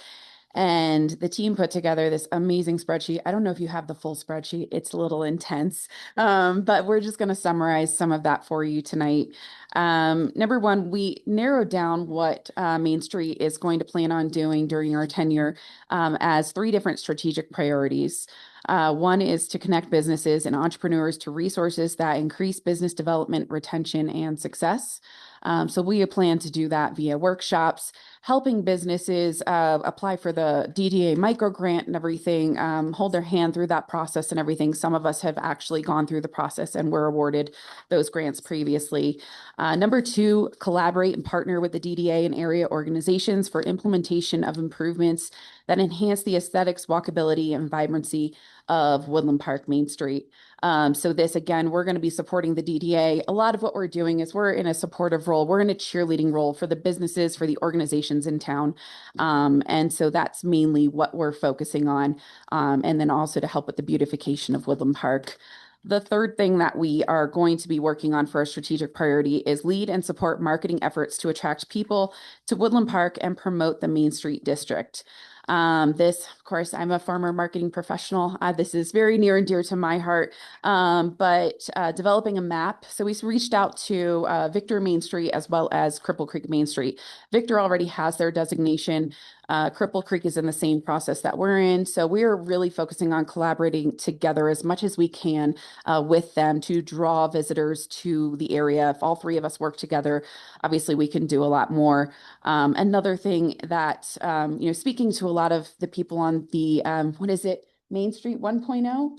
And the team put together this amazing spreadsheet. I don't know if you have the full spreadsheet. It's a little intense, but we're just going to summarize some of that for you tonight. Number one, we narrowed down what Main Street is going to plan on doing during our tenure as 3 different strategic priorities. One is to connect businesses and entrepreneurs to resources that increase business development, retention, and success. So we plan to do that via workshops, helping businesses apply for the DDA micro grant and everything, hold their hand through that process and everything. Some of us have actually gone through the process and were awarded those grants previously. Number two, collaborate and partner with the DDA and area organizations for implementation of improvements that enhance the aesthetics, walkability, and vibrancy of Woodland Park Main Street. So this, again, we're going to be supporting the DDA. A lot of what we're doing is we're in a supportive role. We're in a cheerleading role for the businesses, for the organizations in town. And so that's mainly what we're focusing on. And then also to help with the beautification of Woodland Park. The third thing that we are going to be working on for a strategic priority is lead and support marketing efforts to attract people to Woodland Park and promote the Main Street District. This, of course, I'm a former marketing professional. This is very near and dear to my heart, but developing a map. So we reached out to Victor Main Street as well as Cripple Creek Main Street. Victor already has their designation. Cripple Creek is in the same process that we're in. So we're really focusing on collaborating together as much as we can with them to draw visitors to the area. If all three of us work together, obviously we can do a lot more. Another thing that, speaking to a lot of the people on the, Main Street 1.0?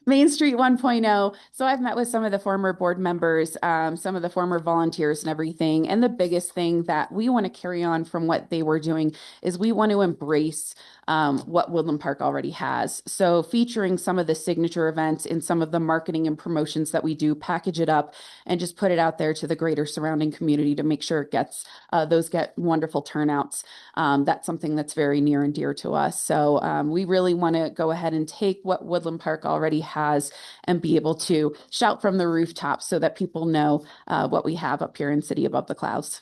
Main Street 1.0. So I've met with some of the former board members, some of the former volunteers and everything. And the biggest thing that we want to carry on from what they were doing is we want to embrace what Woodland Park already has. So featuring some of the signature events in some of the marketing and promotions that we do, package it up and just put it out there to the greater surrounding community to make sure it gets, those get wonderful turnouts. That's something that's very near and dear to us. So we really want to go ahead and take what Woodland Park already has and be able to shout from the rooftops so that people know what we have up here in City Above the Clouds.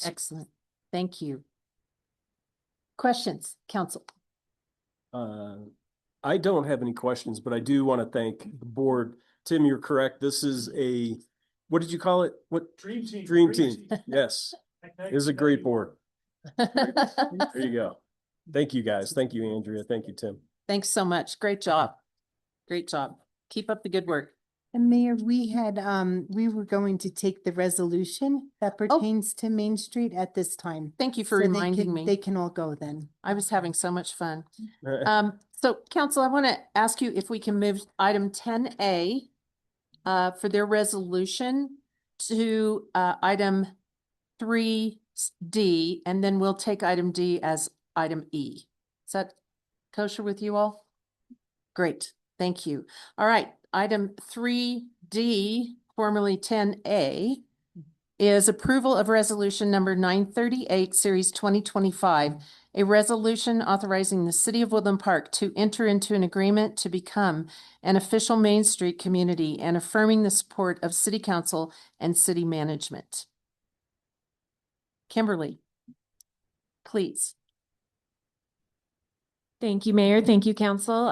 Excellent. Thank you. Questions, council? I don't have any questions, but I do want to thank the board. Tim, you're correct. This is what did you call it? What? Dream team. Dream team. Yes. It is a great board. There you go. Thank you guys. Thank you, Andrea. Thank you, Tim. Thanks so much. Great job. Great job. Keep up the good work. And Mayor, we were going to take the resolution that pertains to Main Street at this time. Thank you for So reminding me. They can all go then. I was having so much fun. So council, I want to ask you if we can move item 10A for their resolution to item 3D, and then we'll take item D as item E. Is that kosher with you all? Great. Thank you. All right. Item 3D, formerly 10A, is approval of resolution number 938, series 2025, a resolution authorizing the City of Woodland Park to enter into an agreement to become an official Main Street community and affirming the support of City Council and City Management. Kimberly, please. Thank you, Mayor. Thank you, Council.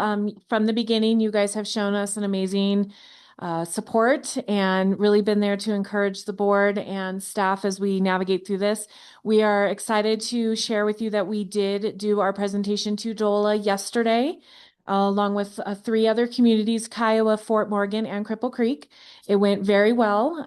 From the beginning, you guys have shown us an amazing support and really been there to encourage the board and staff as we navigate through this. We are excited to share with you that we did do our presentation to DOLA yesterday, along with 3 other communities, Kiowa, Fort Morgan, and Cripple Creek. It went very well.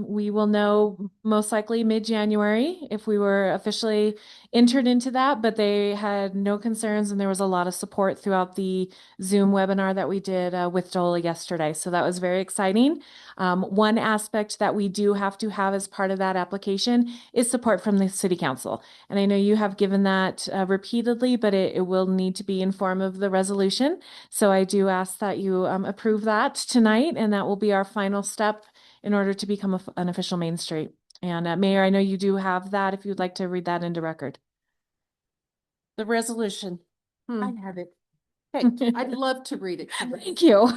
We will know most likely mid-January if we were officially entered into that, but they had no concerns and there was a lot of support throughout the Zoom webinar that we did with DOLA yesterday. So that was very exciting. One aspect that we do have to have as part of that application is support from the City Council. And I know you have given that repeatedly, but it will need to be in form of the resolution. So I do ask that you approve that tonight, and that will be our final step in order to become an official Main Street. And Mayor, I know you do have that if you'd like to read that into record. The resolution. I have it. Hey, I'd love to read it. Thank you.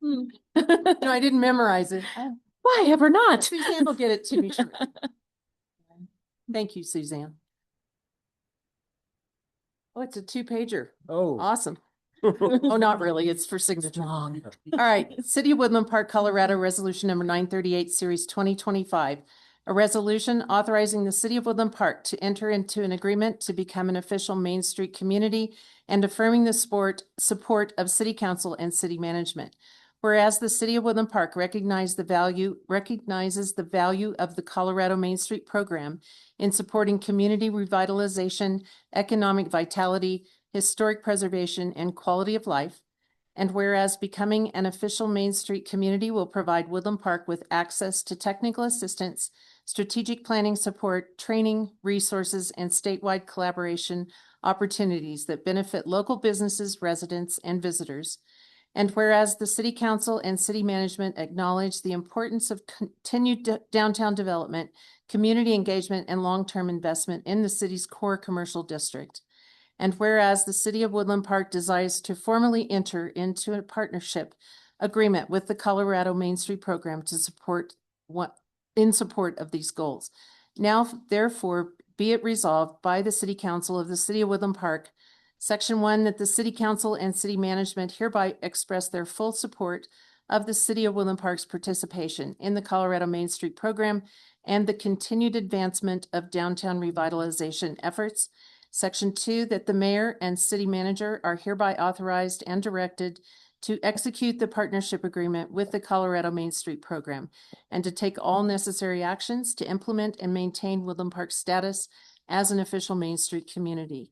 No, I didn't memorize it. Why ever not? Suzanne will get it to me. Thank you, Suzanne. Oh, it's a 2-pager. Oh, Awesome. Oh, not really. It's for signature. Long. All right. City of Woodland Park, Colorado, resolution number 938, series 2025. A resolution authorizing the City of Woodland Park to enter into an agreement to become an official Main Street community and affirming the support of City Council and City Management. whereas the city of Woodland Park recognizes the value of the Colorado Main Street program in supporting community revitalization, economic vitality, historic preservation, and quality of life. And whereas becoming an official Main Street community will provide Woodland Park with access to technical assistance, strategic planning support, training, resources, and statewide collaboration opportunities that benefit local businesses, residents, and visitors. And whereas the City Council and City Management acknowledge the importance of continued downtown development, community engagement, and long-term investment in the city's core commercial district. And whereas the City of Woodland Park desires to formally enter into a partnership agreement with the Colorado Main Street program to support of these goals. Now, therefore, be it resolved by the City Council of the City of Woodland Park, Section 1, that the City Council and City Management hereby express their full support of the City of Woodland Park's participation in the Colorado Main Street program and the continued advancement of downtown revitalization efforts. Section 2, that the mayor and city manager are hereby authorized and directed to execute the partnership agreement with the Colorado Main Street program and to take all necessary actions to implement and maintain Woodland Park's status as an official Main Street community.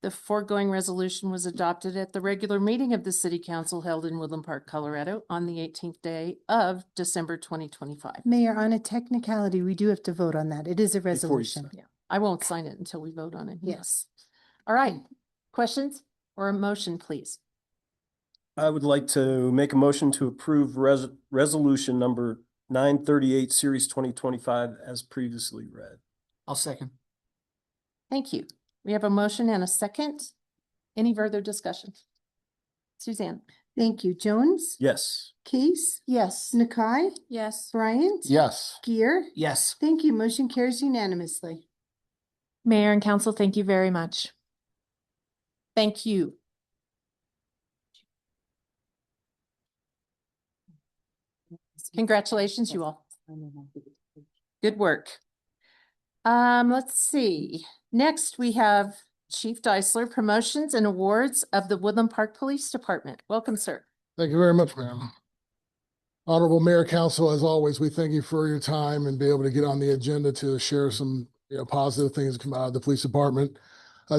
The foregoing resolution was adopted at the regular meeting of the City Council held in Woodland Park, Colorado on the 18th day of December 2025. Mayor, on a technicality, we do have to vote on that. It is a resolution. Yeah, I won't sign it until we vote on it. Yes. All right. Questions or a motion, please? I would like to make a motion to approve resolution number 938, series 2025 as previously read. I'll second. Thank you. We have a motion and a second. Any further discussion? Suzanne? Thank you. Jones? Yes. Case? Yes. Nakai? Yes. Bryant? Yes. Gear? Yes. Thank you. Motion carries unanimously. Mayor and council, thank you very much. Thank you. Congratulations, you all. Good work. Let's see. Next, we have Chief Deisler, promotions and awards of the Woodland Park Police Department. Welcome, sir. Thank you very much, ma'am. Honorable Mayor, Council, as always, we thank you for your time and be able to get on the agenda to share some positive things that come out of the police department.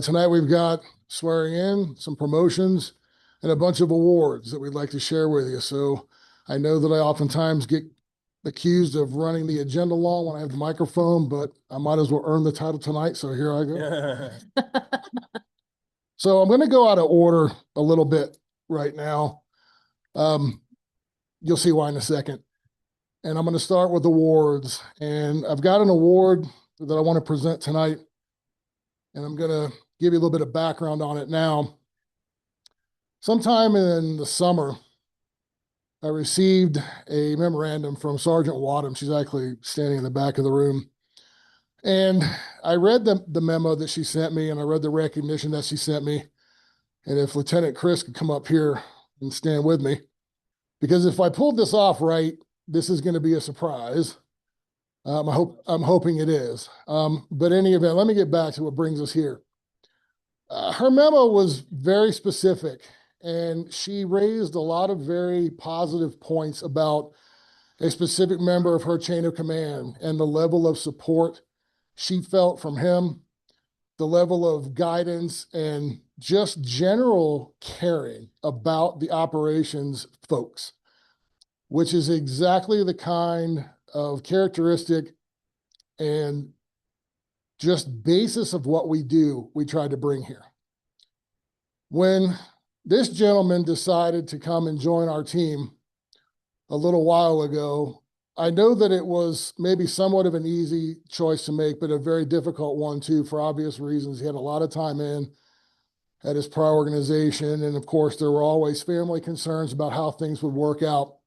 Tonight, we've got swearing in, some promotions, and a bunch of awards that we'd like to share with you. So I know that I oftentimes get accused of running the agenda long when I have the microphone, but I might as well earn the title tonight. So here I go. So I'm going to go out of order a little bit right now. You'll see why in a second. And I'm going to start with awards. And I've got an award that I want to present tonight. And I'm going to give you a little bit of background on it now. Sometime in the summer, I received a memorandum from Sergeant Wadham. She's actually standing in the back of the room. And I read the memo that she sent me, and I read the recognition that she sent me. And if Lieutenant Chris could come up here and stand with me, because if I pulled this off right, this is going to be a surprise. I'm hoping it is. But in any event, let me get back to what brings us here. Her memo was very specific. And she raised a lot of very positive points about a specific member of her chain of command and the level of support she felt from him, the level of guidance, and just general caring about the operations folks, which is exactly the kind of characteristic and just basis of what we do we tried to bring here. When this gentleman decided to come and join our team a little while ago, I know that it was maybe somewhat of an easy choice to make, but a very difficult one too, for obvious reasons. He had a lot of time in at his prior organization. And of course, there were always family concerns about how things would work out.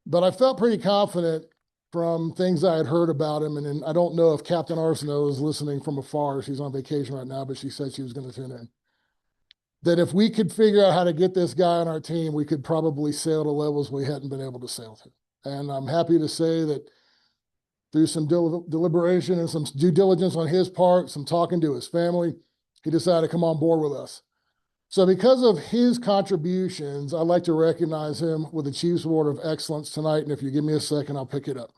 But I felt pretty confident from things I had heard about him. And I don't know if Captain Arsenault is listening from afar. She's on vacation right now, but she said she was going to tune in. That if we could figure out how to get this guy on our team, we could probably sail to levels we hadn't been able to sail to. And I'm happy to say that through some deliberation and some due diligence on his part, some talking to his family, he decided to come on board with us. So because of his contributions, I'd like to recognize him with the Chiefs Award of Excellence tonight. And if you give me a second, I'll pick it up.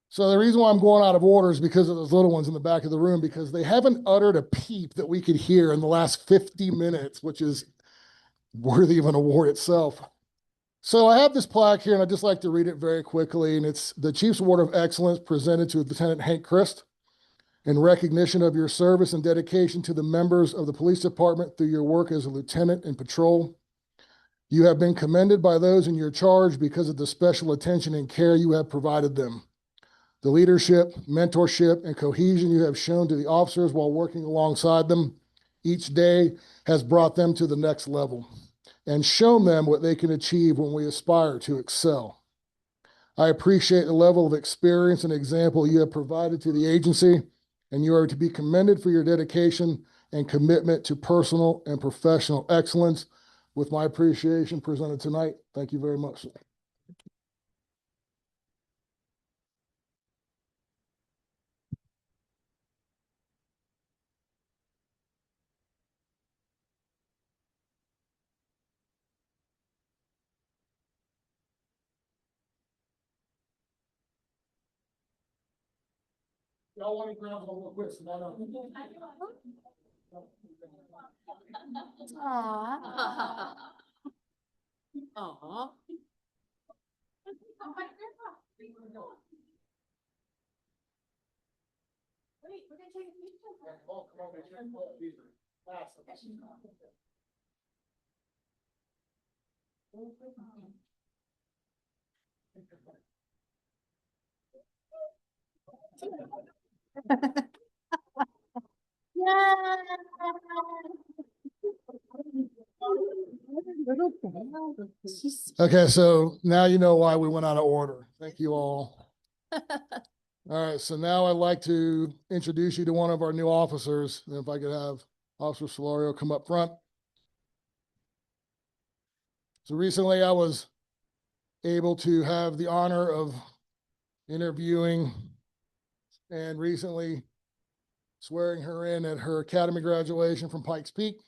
So the reason why I'm going out of order is because of those little ones in the back of the room, because they haven't uttered a peep that we could hear in the last 50 minutes, which is worthy of an award itself. So I have this plaque here, and I'd just like to read it very quickly. And it's the Chiefs Award of Excellence presented to Lieutenant Hank Christ in recognition of your service and dedication to the members of the police department through your work as a lieutenant in patrol. You have been commended by those in your charge because of the special attention and care you have provided them. The leadership, mentorship, and cohesion you have shown to the officers while working alongside them each day has brought them to the next level and shown them what they can achieve when we aspire to excel. I appreciate the level of experience and example you have provided to the agency, and you are to be commended for your dedication and commitment to personal and professional excellence. With my appreciation presented tonight, thank you very much. Y'all want to grab a little quick? Aww. Okay, so now you know why we went out of order. Thank you all. All right, so now I'd like to introduce you to one of our new officers. And if I could have Officer Solorio come up front. So recently I was able to have the honor of interviewing and recently swearing her in at her academy graduation from Pikes Peak.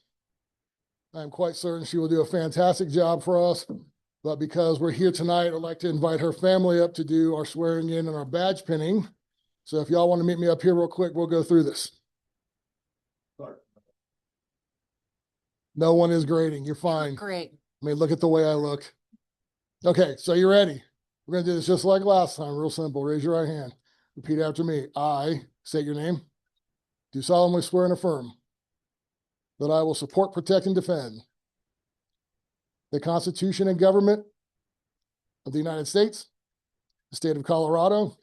I'm quite certain she will do a fantastic job for us, but because we're here tonight, I'd like to invite her family up to do our swearing in and our badge pinning. So if y'all want to meet me up here real quick, we'll go through this. No one is grading. You're fine. Great. I mean, look at the way I look. Okay, so you ready? We're going to do this just like last time. Real simple. Raise your right hand. Repeat after me. I state your name. Do solemnly swear and affirm that I will support, protect, and defend the Constitution and government of the United States, the state of Colorado,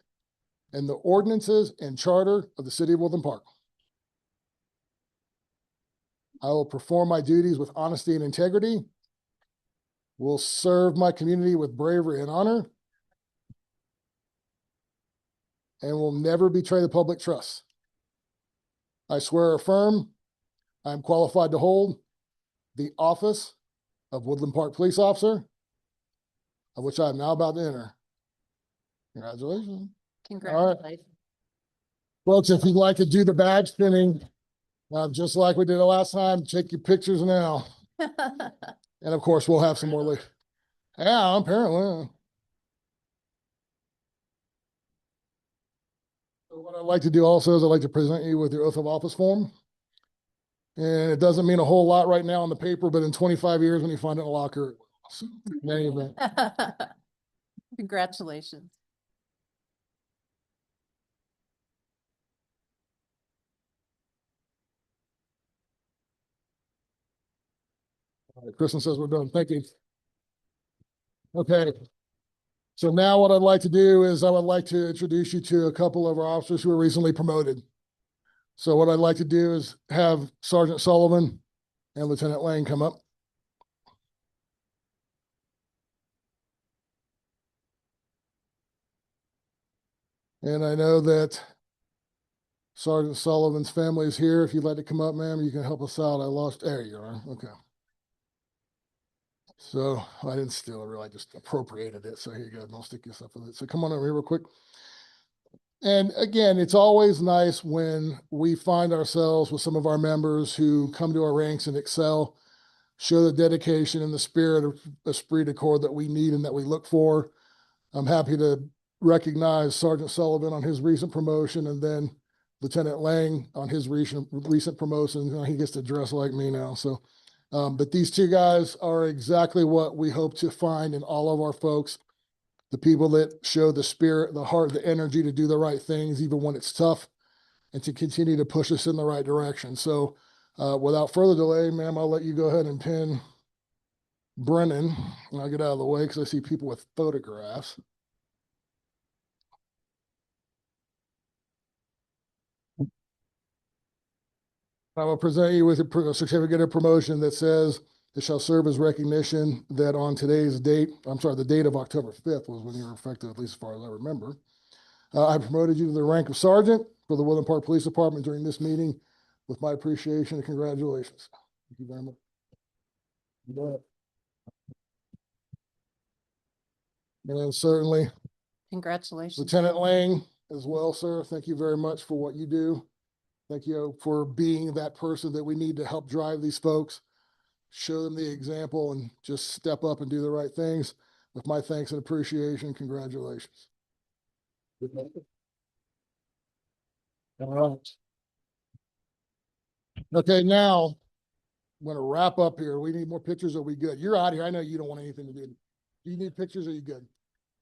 and the ordinances and charter of the city of Woodland Park. I will perform my duties with honesty and integrity, will serve my community with bravery and honor, and will never betray the public trust. I swear or affirm I am qualified to hold the office of Woodland Park Police Officer, of which I am now about to enter. Congratulations. Congratulations. Folks, if you'd like to do the badge pinning, just like we did the last time, take your pictures now. And of course, we'll have some more later. Yeah, apparently. So what I'd like to do also is I'd like to present you with your oath of office form. And it doesn't mean a whole lot right now on the paper, but in 25 years when you find it in a locker, so, in any event. Congratulations. All right, Kristen says we're done. Thank you. Okay. So now what I'd like to do is I would like to introduce you to a couple of our officers who were recently promoted. So what I'd like to do is have Sergeant Sullivan and Lieutenant Lane come up. And I know that Sergeant Sullivan's family is here. If you'd like to come up, ma'am, you can help us out. There you are. Okay. So I didn't steal it, really. I just appropriated it. So here you go. Don't stick yourself with it. So come on over here real quick. And again, it's always nice when we find ourselves with some of our members who come to our ranks and excel, show the dedication and the spirit of esprit de corps that we need and that we look for. I'm happy to recognize Sergeant Sullivan on his recent promotion, and then Lieutenant Lang on his recent promotion. He gets to dress like me now. So, but these two guys are exactly what we hope to find in all of our folks. The people that show the spirit, the heart, the energy to do the right things, even when it's tough, and to continue to push us in the right direction. So without further delay, ma'am, I'll let you go ahead and pin Brennan. And I'll get out of the way because I see people with photographs. I will present you with a certificate of promotion that says it shall serve as recognition that on today's date, the date of October 5th was when you were effective, at least as far as I remember. I promoted you to the rank of sergeant for the Woodland Park Police Department during this meeting with my appreciation and congratulations. Thank you very much. And then certainly Congratulations. Lieutenant Lang as well, sir. Thank you very much for what you do. Thank you for being that person that we need to help drive these folks, show them the example, and just step up and do the right things. With my thanks and appreciation, congratulations. All right. Okay, now I'm going to wrap up here. We need more pictures. Are we good? You're out of here. I know you don't want anything to do. Do you need pictures? Or are you good?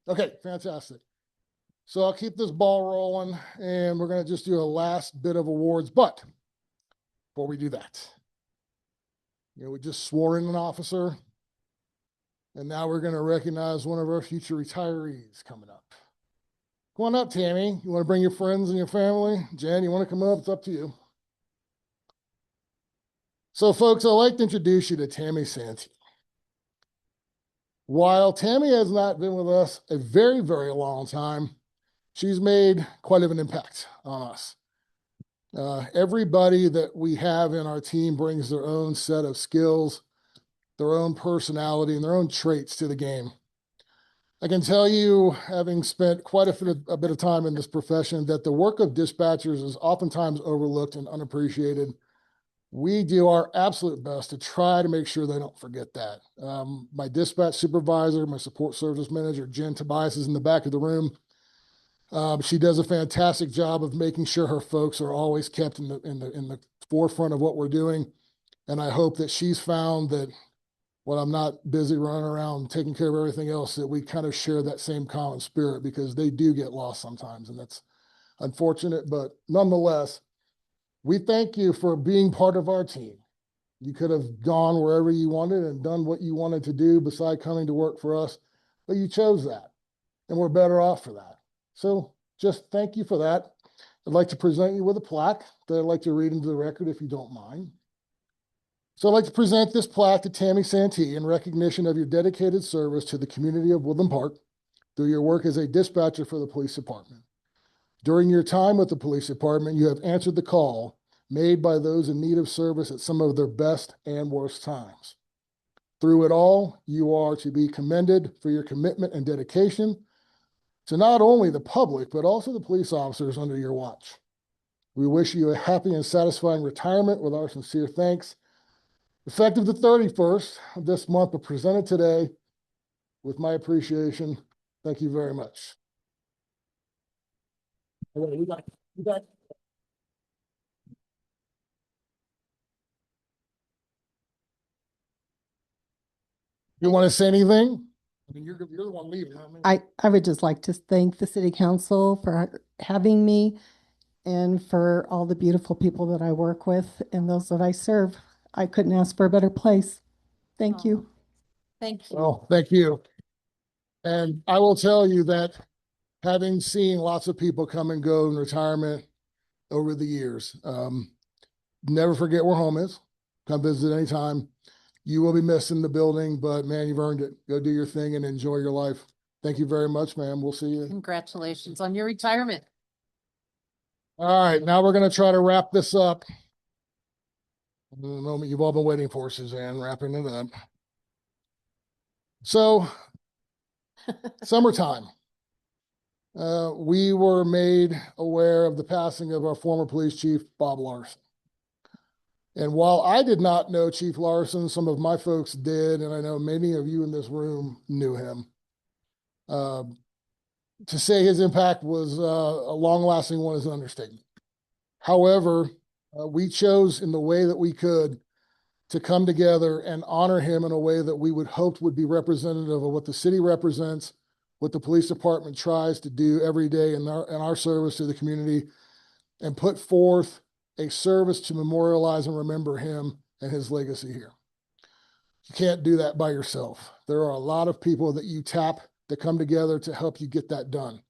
Okay, fantastic. So I'll keep this ball rolling, and we're going to just do a last bit of awards. But before we do that, we just swore in an officer, and now we're going to recognize one of our future retirees coming up. Come on up, Tammy. You want to bring your friends and your family? Jen, you want to come up? It's up to you. So, folks, I'd like to introduce you to Tammy Santee. While Tammy has not been with us a very, very long time, she's made quite of an impact on us. Everybody that we have in our team brings their own set of skills, their own personality, and their own traits to the game. I can tell you, having spent quite a bit of time in this profession, that the work of dispatchers is oftentimes overlooked and unappreciated. We do our absolute best to try to make sure they don't forget that. My dispatch supervisor, my support service manager, Jen Tobias, is in the back of the room. She does a fantastic job of making sure her folks are always kept in the forefront of what we're doing. And I hope that she's found that when I'm not busy running around taking care of everything else, that we kind of share that same common spirit, because they do get lost sometimes, and that's unfortunate. But nonetheless, we thank you for being part of our team. You could have gone wherever you wanted and done what you wanted to do beside coming to work for us, but you chose that, and we're better off for that. So just thank you for that. I'd like to present you with a plaque that I'd like to read into the record, if you don't mind. So I'd like to present this plaque to Tammy Santee in recognition of your dedicated service to the community of Woodland Park through your work as a dispatcher for the police department. During your time with the police department, you have answered the call made by those in need of service at some of their best and worst times. Through it all, you are to be commended for your commitment and dedication to not only the public, but also the police officers under your watch. We wish you a happy and satisfying retirement with our sincere thanks. Effective the 31st of this month, but presented today with my appreciation. Thank you very much. You want to say anything? I mean, you're the one leaving. I would just like to thank the city council for having me, and for all the beautiful people that I work with and those that I serve. I couldn't ask for a better place. Thank you. Thank you. Well, thank you. And I will tell you that having seen lots of people come and go in retirement over the years, never forget where home is. Come visit anytime. You will be missed in the building, but man, you've earned it. Go do your thing and enjoy your life. Thank you very much, ma'am. We'll see you. Congratulations on your retirement. All right, now we're going to try to wrap this up. The moment you've all been waiting for, Suzanne, wrapping it up. So, summertime. we were made aware of the passing of our former police chief, Bob Larson. And while I did not know Chief Larson, some of my folks did, and I know many of you in this room knew him. To say his impact was a long-lasting one is an understatement. However, we chose in the way that we could to come together and honor him in a way that we would hope would be representative of what the city represents, what the police department tries to do every day in our service to the community, and put forth a service to memorialize and remember him and his legacy here. You can't do that by yourself. There are a lot of people that you tap that come together to help you get that done.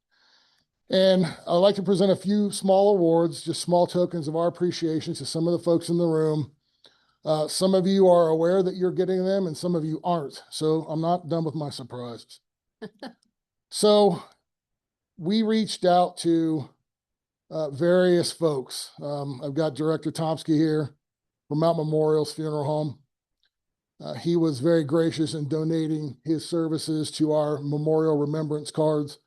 And I'd like to present a few small awards, just small tokens of our appreciation to some of the folks in the room. Some of you are aware that you're getting them and some of you aren't. So I'm not done with my surprises. So we reached out to various folks. I've got Director Tomsky here from Mount Memorial's Funeral Home. He was very gracious in donating his services to our memorial remembrance cards,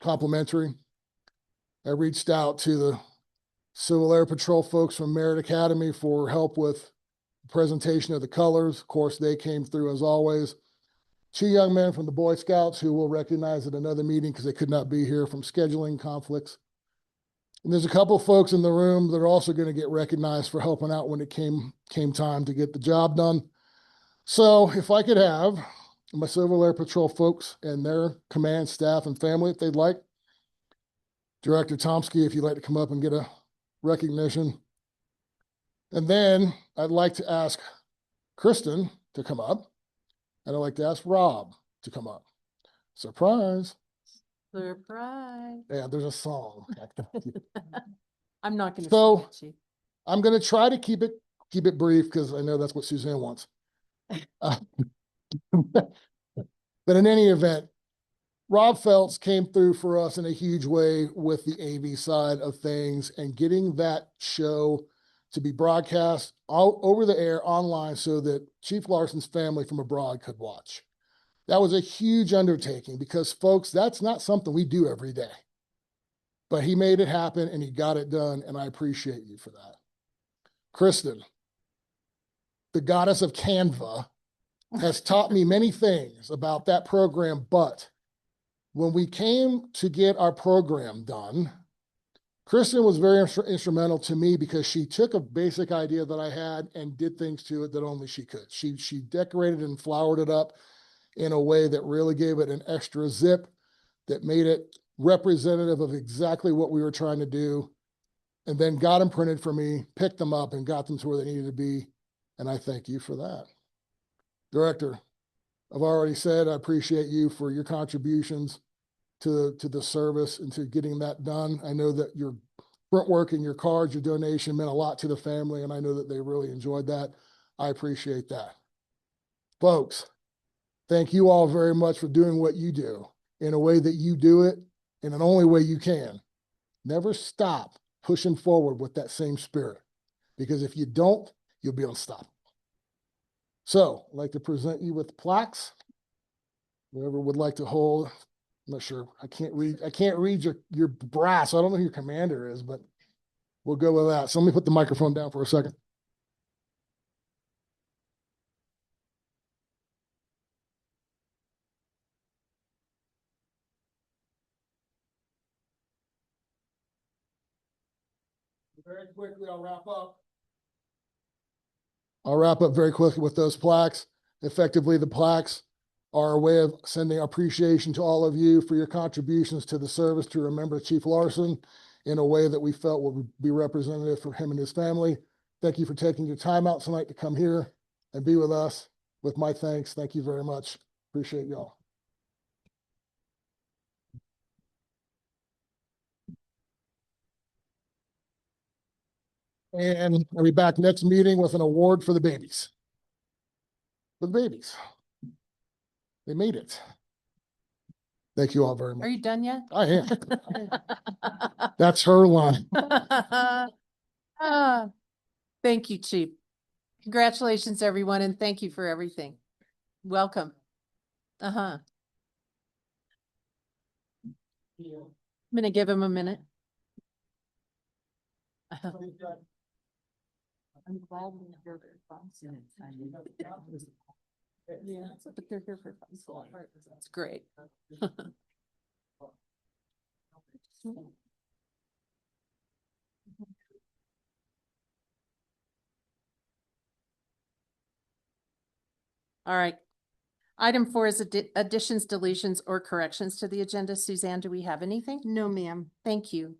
complimentary. I reached out to the Civil Air Patrol folks from Merritt Academy for help with the presentation of the colors. Of course, they came through as always. 2 young men from the Boy Scouts who will recognize at another meeting because they could not be here from scheduling conflicts. And there's a couple of folks in the room that are also going to get recognized for helping out when it came time to get the job done. So if I could have my Civil Air Patrol folks and their command staff and family, if they'd like. Director Tomsky, if you'd like to come up and get a recognition. And then I'd like to ask Kristen to come up. And I'd like to ask Rob to come up. Surprise. Surprise. Yeah, there's a song. I'm not going to. So I'm going to try to keep it brief because I know that's what Suzanne wants. But in any event, Rob Feltz came through for us in a huge way with the AV side of things and getting that show to be broadcast all over the air online so that Chief Larson's family from abroad could watch. That was a huge undertaking because, folks, that's not something we do every day. But he made it happen and he got it done, and I appreciate you for that. Kristen, the goddess of Canva, has taught me many things about that program, but when we came to get our program done, Kristen was very instrumental to me because she took a basic idea that I had and did things to it that only she could. She decorated and flowered it up in a way that really gave it an extra zip that made it representative of exactly what we were trying to do, and then got them printed for me, picked them up, and got them to where they needed to be, and I thank you for that. Director, I've already said I appreciate you for your contributions to the service and to getting that done. I know that your print work and your cards, your donation meant a lot to the family, and I know that they really enjoyed that. I appreciate that. Folks, thank you all very much for doing what you do in a way that you do it in an only way you can. Never stop pushing forward with that same spirit, because if you don't, you'll be unstoppable. So I'd like to present you with plaques. Whoever would like to hold, I'm not sure. I can't read your brass. I don't know who your commander is, but we'll go with that. So let me put the microphone down for a second. Very quickly, I'll wrap up. I'll wrap up very quickly with those plaques. Effectively, the plaques are a way of sending appreciation to all of you for your contributions to the service to remember Chief Larson in a way that we felt would be representative for him and his family. Thank you for taking your time out tonight to come here and be with us. With my thanks, thank you very much. Appreciate y'all. And I'll be back next meeting with an award for the babies. For the babies. They made it. Thank you all very much. Are you done yet? I am. That's her line. Thank you, Chief. Congratulations, everyone, and thank you for everything. Welcome. I'm gonna give him a minute. I'm glad we heard it. Yeah, but they're here for fun. That's great. All right. Item 4 is additions, deletions, or corrections to the agenda. Suzanne, do we have anything? No, ma'am. Thank you.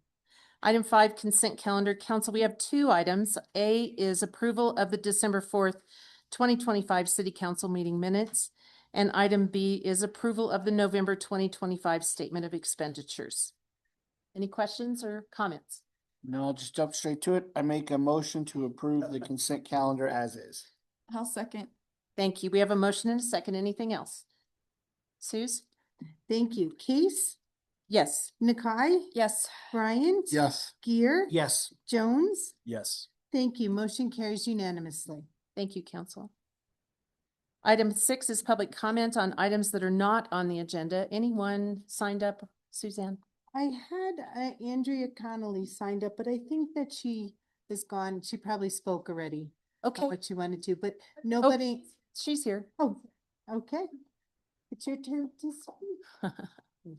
Item 5, consent calendar. Council, we have 2 items. A is approval of the December 4th, 2025 City Council meeting minutes. And item B is approval of the November 2025 Statement of Expenditures. Any questions or comments? No, I'll just jump straight to it. I make a motion to approve the consent calendar as is. I'll second. Thank you. We have a motion and a second. Anything else? Suze? Thank you. Case? Yes. Nakai? Yes. Bryant? Yes. Gear? Yes. Jones? Yes. Thank you. Motion carries unanimously. Thank you, Council. Item 6 is public comment on items that are not on the agenda. Anyone signed up, Suzanne? I had Andrea Connolly signed up, but I think that she is gone. She probably spoke already. Okay. What she wanted to, but nobody. She's here. Oh, okay. It's your turn to speak.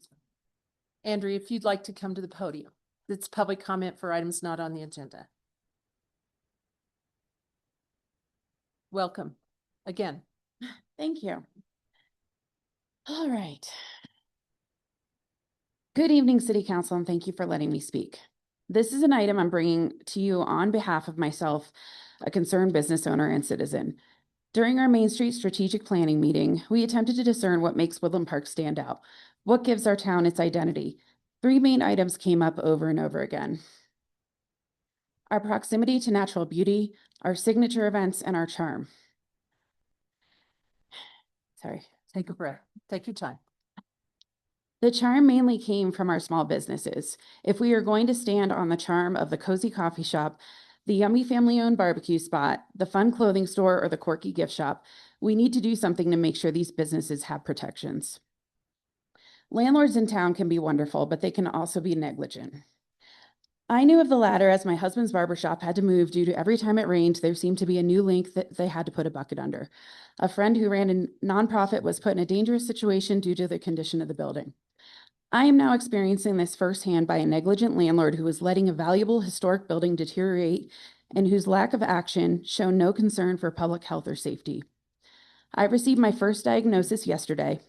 Andrea, if you'd like to come to the podium. It's public comment for items not on the agenda. Welcome again. Thank you. All right. Good evening, City Council, and thank you for letting me speak. This is an item I'm bringing to you on behalf of myself, a concerned business owner and citizen. During our Main Street strategic planning meeting, we attempted to discern what makes Woodland Park stand out. What gives our town its identity? 3 main items came up over and over again. Our proximity to natural beauty, our signature events, and our charm. Sorry. Take a breath. Take your time. The charm mainly came from our small businesses. If we are going to stand on the charm of the cozy coffee shop, the yummy family-owned barbecue spot, the fun clothing store, or the quirky gift shop, we need to do something to make sure these businesses have protections. Landlords in town can be wonderful, but they can also be negligent. I knew of the latter as my husband's barbershop had to move due to every time it rained, there seemed to be a new link that they had to put a bucket under. A friend who ran a nonprofit was put in a dangerous situation due to the condition of the building. I am now experiencing this firsthand by a negligent landlord who is letting a valuable historic building deteriorate and whose lack of action shown no concern for public health or safety. I received my first diagnosis yesterday.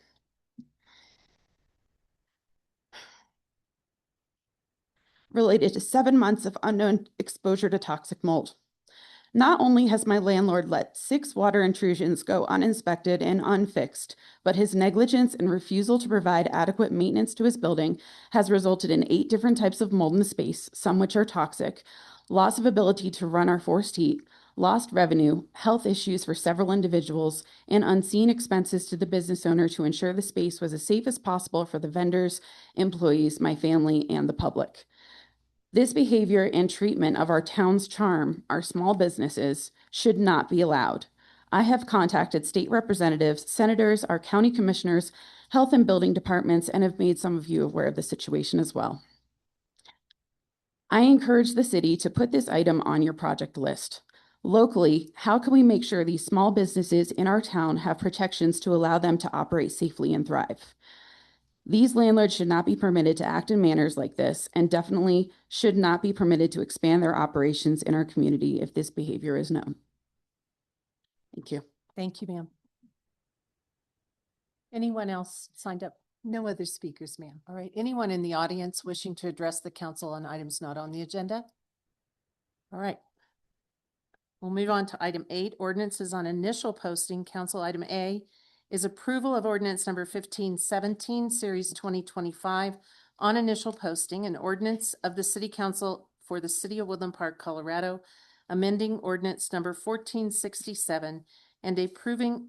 Related to 7 months of unknown exposure to toxic mold. Not only has my landlord let 6 water intrusions go uninspected and unfixed, but his negligence and refusal to provide adequate maintenance to his building has resulted in 8 different types of mold in the space, some which are toxic, loss of ability to run our forced heat, lost revenue, health issues for several individuals, and unseen expenses to the business owner to ensure the space was as safe as possible for the vendors, employees, my family, and the public. This behavior and treatment of our town's charm, our small businesses, should not be allowed. I have contacted state representatives, senators, our county commissioners, health and building departments, and have made some of you aware of the situation as well. I encourage the city to put this item on your project list. Locally, how can we make sure these small businesses in our town have protections to allow them to operate safely and thrive? These landlords should not be permitted to act in manners like this and definitely should not be permitted to expand their operations in our community if this behavior is known. Thank you. Thank you, ma'am. Anyone else signed up? No other speakers, ma'am. All right. Anyone in the audience wishing to address the council on items not on the agenda? All right. We'll move on to item 8, ordinances on initial posting. Council item A is approval of ordinance number 1517, series 2025 on initial posting, an ordinance of the City Council for the City of Woodland Park, Colorado, amending ordinance number 1467 and approving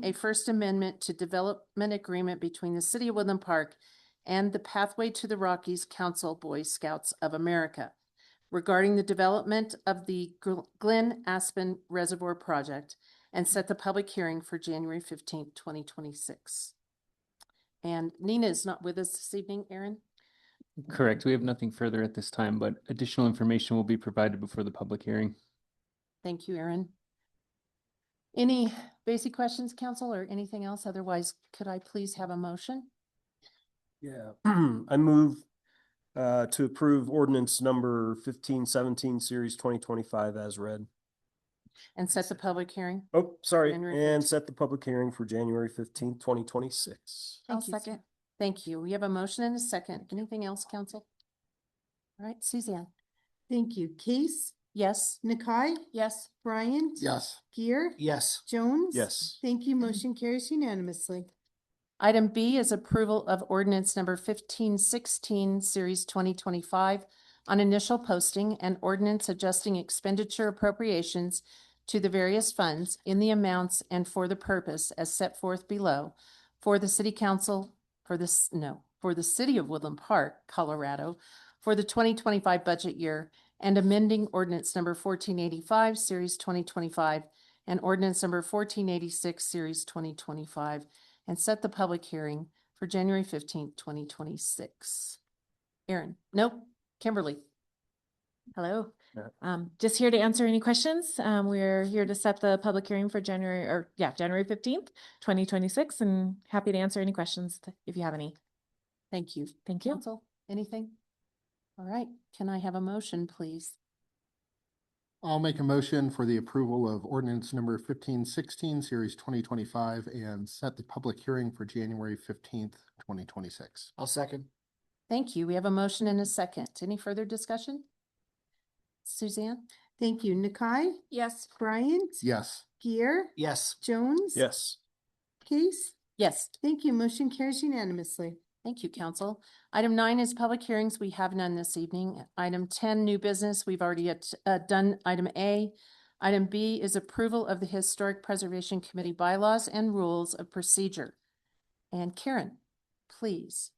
a First Amendment to development agreement between the City of Woodland Park and the Pathway to the Rockies Council Boy Scouts of America regarding the development of the Glen Aspen Reservoir Project, and set the public hearing for January 15th, 2026. And Nina is not with us this evening, Aaron? Correct. We have nothing further at this time, but additional information will be provided before the public hearing. Thank you, Aaron. Any basic questions, council, or anything else? Otherwise, could I please have a motion? Yeah, I move to approve ordinance number 1517 series 2025 as read. And set the public hearing? Oh, sorry, January and 15th. set the public hearing for January 15th, 2026. I'll Thank you. second. Thank you. We have a motion and a second. Anything else, council? All right, Suzanne? Thank you. Case? Yes. Nakai? Yes. Bryant? Yes. Gear? Yes. Jones? Yes. Thank you. Motion carries unanimously. Item B is approval of ordinance number 1516, series 2025 on initial posting and ordinance adjusting expenditure appropriations to the various funds in the amounts and for the purpose as set forth below for the city council, for the city of Woodland Park, Colorado, for the 2025 budget year, and amending ordinance number 1485, series 2025, and ordinance number 1486, series 2025, and set the public hearing for January 15th, 2026. Aaron? Nope. Kimberly? Hello. Yeah. Just here to answer any questions. We're here to set the public hearing for January 15th, 2026, and happy to answer any questions if you have any. Thank you. Thank you. Council, anything? All right. Can I have a motion, please? I'll make a motion for the approval of ordinance number 1516, series 2025, and set the public hearing for January 15th, 2026. I'll second. Thank you. We have a motion and a second. Any further discussion? Suzanne? Thank you. Nakai? Yes. Bryant? Yes. Gear? Yes. Jones? Yes. Case? Yes. Thank you. Motion carries unanimously. Thank you, council. Item 9 is public hearings. We have none this evening. Item 10, new business. We've already done item A. Item B is approval of the Historic Preservation Committee bylaws and rules of procedure. And Karen, please.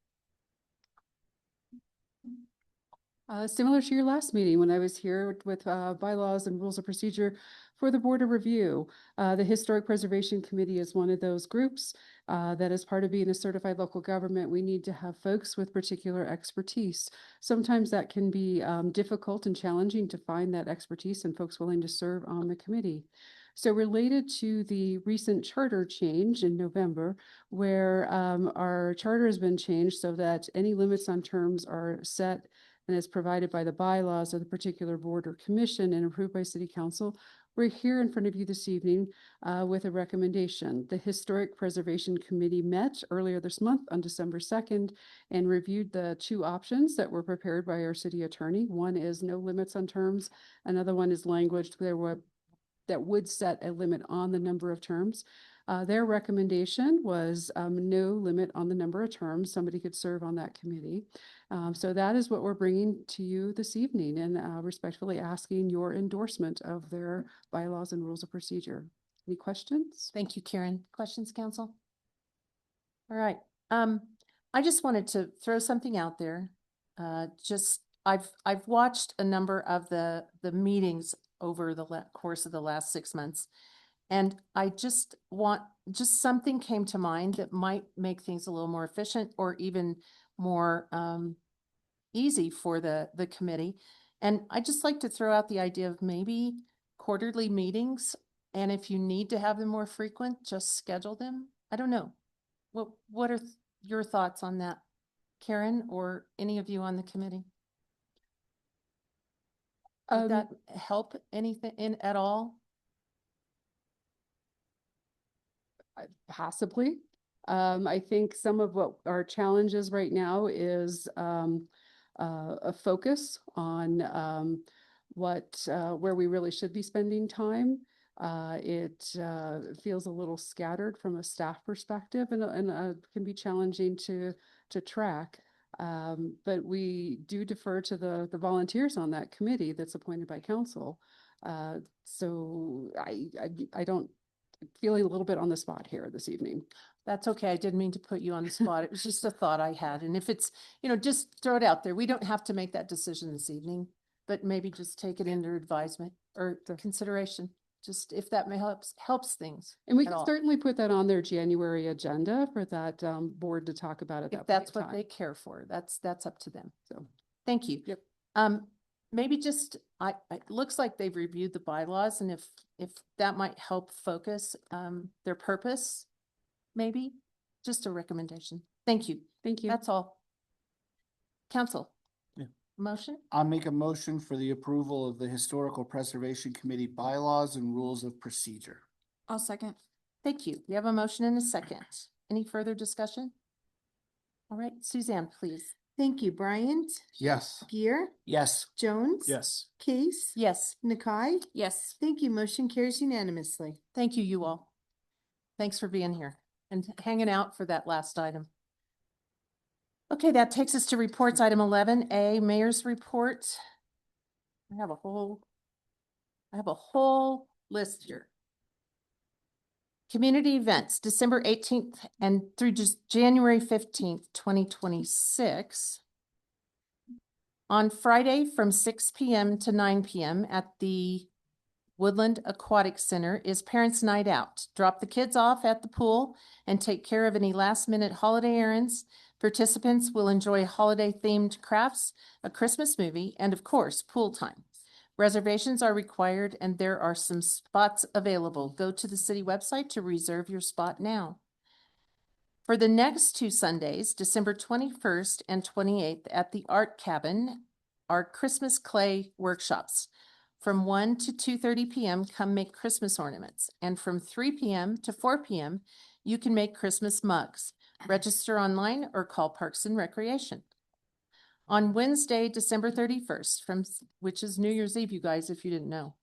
Similar to your last meeting, when I was here with bylaws and rules of procedure for the Board of Review, the Historic Preservation Committee is one of those groups that is part of being a certified local government. We need to have folks with particular expertise. Sometimes that can be difficult and challenging to find that expertise and folks willing to serve on the committee. So related to the recent charter change in November, where our charter has been changed so that any limits on terms are set and is provided by the bylaws of the particular board or commission and approved by City Council, we're here in front of you this evening with a recommendation. The Historic Preservation Committee met earlier this month on December 2nd and reviewed the two options that were prepared by our city attorney. One is no limits on terms. Another one is language that would set a limit on the number of terms. Their recommendation was no limit on the number of terms somebody could serve on that committee. So that is what we're bringing to you this evening and respectfully asking your endorsement of their bylaws and rules of procedure. Any questions? Thank you, Karen. Questions, council? All right. I just wanted to throw something out there. I've watched a number of the meetings over the course of the last 6 months. And I just something came to mind that might make things a little more efficient or even more easy for the committee. And I just like to throw out the idea of maybe quarterly meetings. And if you need to have them more frequent, just schedule them. I don't know. What are your thoughts on that, Karen, or any of you on the committee? Would that help anything at all? Possibly. I think some of what our challenges right now is a focus on where we really should be spending time. It feels a little scattered from a staff perspective and can be challenging to track. But we do defer to the volunteers on that committee that's appointed by council. So I don't feeling a little bit on the spot here this evening. That's okay. I didn't mean to put you on the spot. It was just a thought I had. And if it's, just throw it out there. We don't have to make that decision this evening, but maybe just take it into advisement or consideration. just if that may helps things. And we at can all. certainly put that on their January agenda for that board to talk about at that If point that's in what they time. care for, that's up to them. So, Thank you. Yep. Maybe just, it looks like they've reviewed the bylaws, and if that might help focus, their purpose, maybe, just a recommendation. Thank you. Thank you. That's all. Council. Yeah. Motion? I'll make a motion for the approval of the Historical Preservation Committee bylaws and rules of procedure. I'll second. Thank you. We have a motion and a second. Any further discussion? All right, Suzanne, please. Thank you, Bryant, Yes. Gear, Yes. Jones. Yes. Case. Yes. Nakai. Yes. Thank you. Motion carries unanimously. Thank you, you all. Thanks for being here and hanging out for that last item. Okay, that takes us to reports. Item 11A, Mayor's Report. I have a whole list here. Community events, December 18th and through just January 15th, 2026. On Friday from 6 p.m. to 9 p.m. at the Woodland Aquatic Center is Parents' Night Out. Drop the kids off at the pool and take care of any last-minute holiday errands. Participants will enjoy holiday-themed crafts, a Christmas movie, and of course, pool time. Reservations are required and there are some spots available. Go to the city website to reserve your spot now. For the next 2 Sundays, December 21st and 28th at the Art Cabin, are Christmas clay workshops. From 1 to 2:30 p.m., come make Christmas ornaments. And from 3 p.m. to 4 p.m., you can make Christmas mugs. Register online or call Parks and Recreation. On Wednesday, December 31st, which is New Year's Eve, you guys, if you didn't know.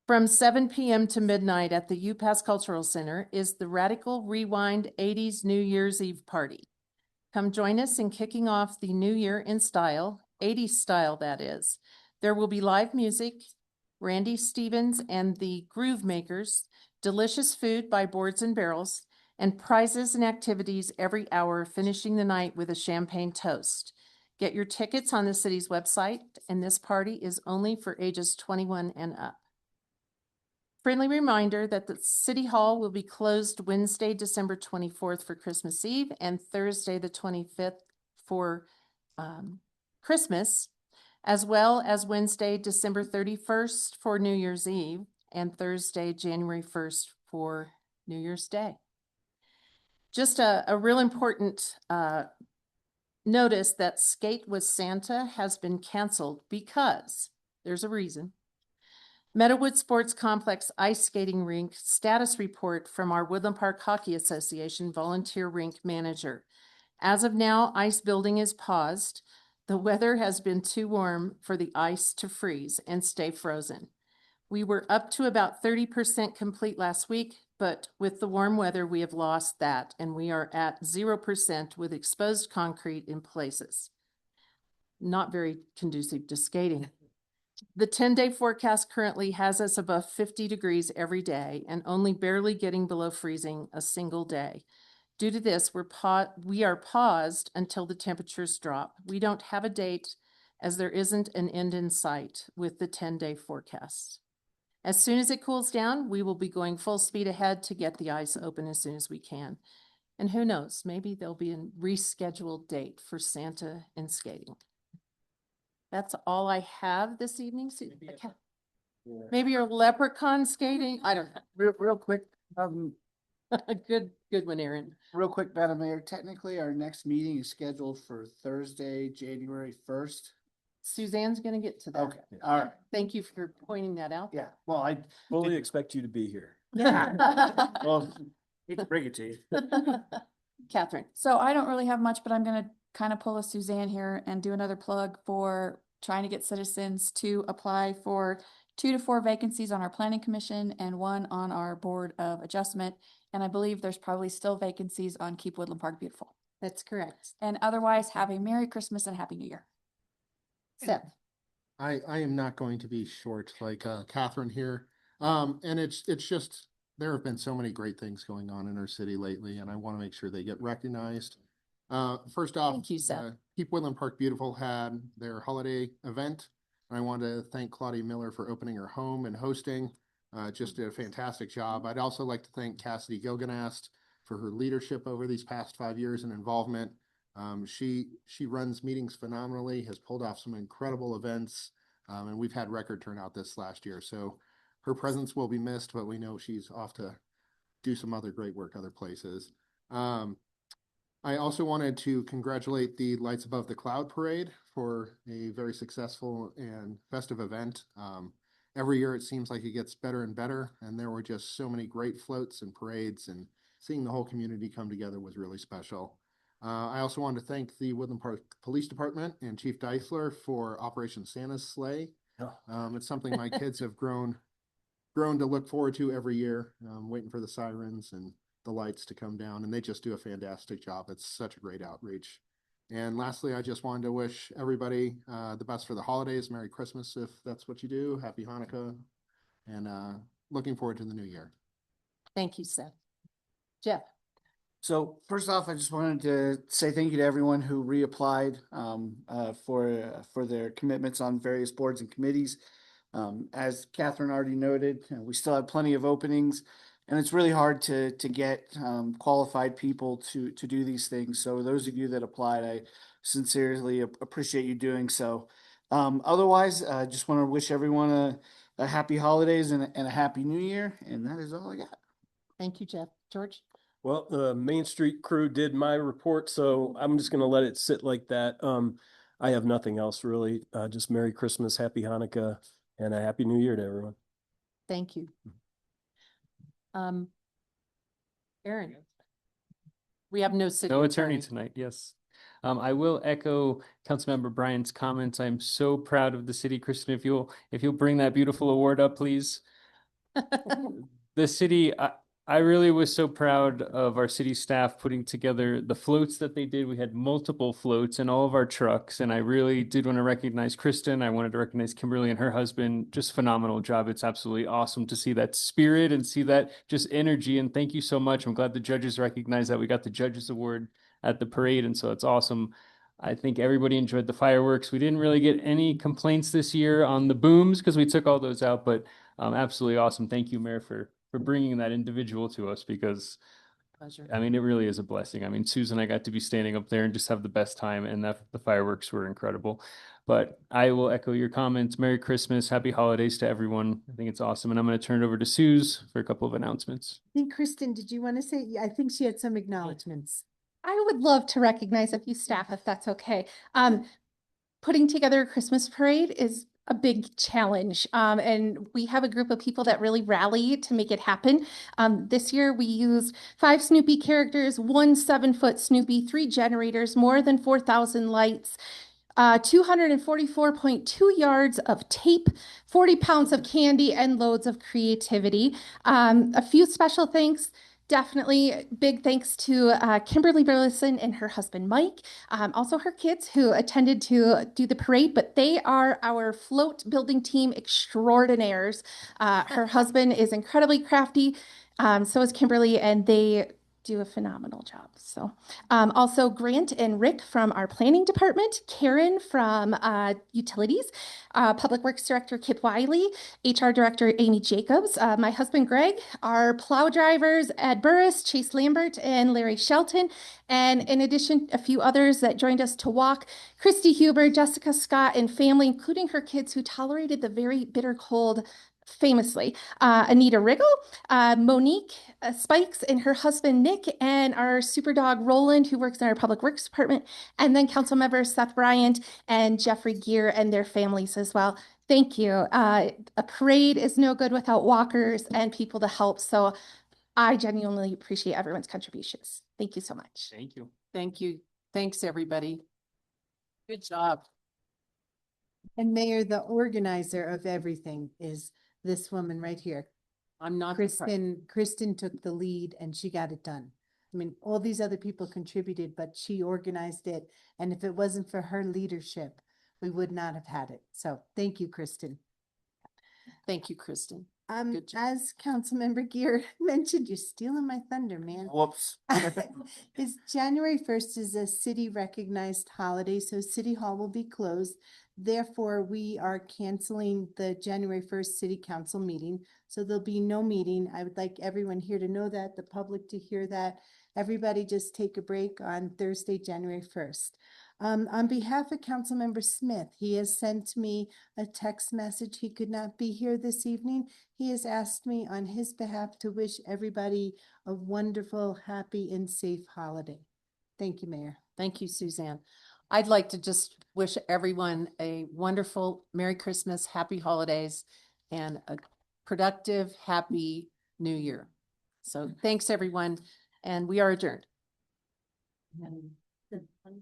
From 7 p.m. to midnight at the UPass Cultural Center is the Radical Rewind 80s New Year's Eve party. Come join us in kicking off the new year in style, 80s style that is. There will be live music, Randy Stevens and the Groove Makers, delicious food by Boards and Barrels, and prizes and activities every hour, finishing the night with a champagne toast. Get your tickets on the city's website, and this party is only for ages 21 and up. Friendly reminder that the City Hall will be closed Wednesday, December 24th for Christmas Eve and Thursday, the 25th for Christmas, as well as Wednesday, December 31st for New Year's Eve and Thursday, January 1st for New Year's Day. Just a real important notice that Skate with Santa has been canceled because there's a reason. Meadowood Sports Complex Ice Skating Rink status report from our Woodland Park Hockey Association volunteer rink manager. As of now, ice building is paused. The weather has been too warm for the ice to freeze and stay frozen. We were up to about 30% complete last week, but with the warm weather, we have lost that, and we are at 0% with exposed concrete in places. Not very conducive to skating. The 10-day forecast currently has us above 50 degrees every day and only barely getting below freezing a single day. Due to this, we are paused until the temperatures drop. We don't have a date as there isn't an end in sight with the 10-day forecast. As soon as it cools down, we will be going full speed ahead to get the ice open as soon as we can. And who knows, maybe there'll be a rescheduled date for Santa and skating. That's all I have this evening. Maybe your leprechaun skating? I don't know. Real quick, Good one, Aaron. real quick, Madam Mayor, technically our next meeting is scheduled for Thursday, January 1st. Suzanne's gonna get to that. Okay, all right. Thank you for pointing that out. Yeah, well, I Fully expect you to be here. well, hate to bring it to you. Catherine. So I don't really have much, but I'm gonna kind of pull a Suzanne here and do another plug for trying to get citizens to apply for 2 to 4 vacancies on our planning commission and 1 on our board of adjustment. And I believe there's probably still vacancies on Keep Woodland Park Beautiful. That's correct. And otherwise, have a Merry Christmas and Happy New Year. Seth. I am not going to be short like Catherine here. And it's just, there have been so many great things going on in our city lately, and I want to make sure they get recognized. First off, Thank you, Seth. Keep Woodland Park Beautiful had their holiday event. I want to thank Claudia Miller for opening her home and hosting. just did a fantastic job. I'd also like to thank Cassidy Gilganast for her leadership over these past 5 years and involvement. She runs meetings phenomenally, has pulled off some incredible events, and we've had record turnout this last year. So her presence will be missed, but we know she's off to do some other great work other places. I also wanted to congratulate the Lights Above the Cloud Parade for a very successful and festive event. Every year it seems like it gets better and better, and there were just so many great floats and parades, and seeing the whole community come together was really special. I also wanted to thank the Woodland Park Police Department and Chief Deisler for Operation Santa's Sleigh. It's something my kids have grown to look forward to every year, waiting for the sirens and the lights to come down, and they just do a fantastic job. It's such a great outreach. And lastly, I just wanted to wish everybody the best for the holidays. Merry Christmas if that's what you do. Happy Hanukkah, and looking forward to the new year. Thank you, Seth. Jeff. So first off, I just wanted to say thank you to everyone who reapplied for their commitments on various boards and committees. As Catherine already noted, we still have plenty of openings, and it's really hard to get qualified people to do these things. So those of you that applied, I sincerely appreciate you doing so. Otherwise, I just want to wish everyone a happy holidays and a happy new year, and that is all I got. Thank you, Jeff. George? Well, the Main Street crew did my report, so I'm just going to let it sit like that. I have nothing else really. Just Merry Christmas, Happy Hanukkah, and a Happy New Year to everyone. Thank you. Aaron? We have no city No attorney tonight, yes. I will echo Councilmember Bryan's comments. I'm so proud of the city. Kristen, if you'll bring that beautiful award up, please. The city, I really was so proud of our city staff putting together the floats that they did. We had multiple floats in all of our trucks, and I really did want to recognize Kristen. I wanted to recognize Kimberly and her husband. Just phenomenal job. It's absolutely awesome to see that spirit and see that just energy, and thank you so much. I'm glad the judges recognize that. We got the judges award at the parade, and so it's awesome. I think everybody enjoyed the fireworks. We didn't really get any complaints this year on the booms because we took all those out, but absolutely awesome. Thank you, Mayor, for bringing that individual to us, because Pleasure. I mean, it really is a blessing. I mean, Susan, I got to be standing up there and just have the best time, and that the fireworks were incredible. But I will echo your comments. Merry Christmas, happy holidays to everyone. I think it's awesome. And I'm going to turn it over to Suze for a couple of announcements. I think Kristen, did you want to say? I think she had some acknowledgements. I would love to recognize a few staff if that's okay. Putting together a Christmas parade is a big challenge. And we have a group of people that really rally to make it happen. This year we used 5 Snoopy characters, 1 7-foot Snoopy, 3 generators, more than 4,000 lights, 244.2 yards of tape, 40 pounds of candy, and loads of creativity. A few special thanks. Definitely big thanks to Kimberly Burleson and her husband, Mike. Also her kids who attended to do the parade, but they are our float building team extraordinaires. Her husband is incredibly crafty. So is Kimberly, and they do a phenomenal job. So also Grant and Rick from our planning department, Karen from utilities, Public Works Director Kip Wiley, HR Director Amy Jacobs, my husband Greg, our plow drivers Ed Burris, Chase Lambert, and Larry Shelton, and in addition a few others that joined us to walk, Christy Huber, Jessica Scott, and family, including her kids who tolerated the very bitter cold famously, Anita Riggle, Monique Spikes and her husband Nick, and our super dog Roland, who works in our Public Works Department, and then council members Seth Bryant and Jeffrey Gear and their families as well. Thank you. A parade is no good without walkers and people to help. So I genuinely appreciate everyone's contributions. Thank you so much. Thank you. Thank you. Thanks, everybody. Good job. And Mayor, the organizer of everything is this woman right here. I'm not Kristen took the lead and she got it done. I mean, all these other people contributed, but she organized it. And if it wasn't for her leadership, we would not have had it. So thank you, Kristen. Thank you, Kristen. Good job. As Councilmember Gear mentioned, you're stealing my thunder, man. Whoops. Is January 1st is a city recognized holiday, so City Hall will be closed. Therefore, we are canceling the January 1st City Council meeting. So there'll be no meeting. I would like everyone here to know that, the public to hear that. Everybody just take a break on Thursday, January 1st. On behalf of Councilmember Smith, he has sent me a text message. He could not be here this evening. He has asked me on his behalf to wish everybody a wonderful, happy, and safe holiday. Thank you, Mayor. Thank you, Suzanne. I'd like to just wish everyone a wonderful Merry Christmas, Happy Holidays, and a productive, happy New Year. So thanks, everyone, and we are adjourned.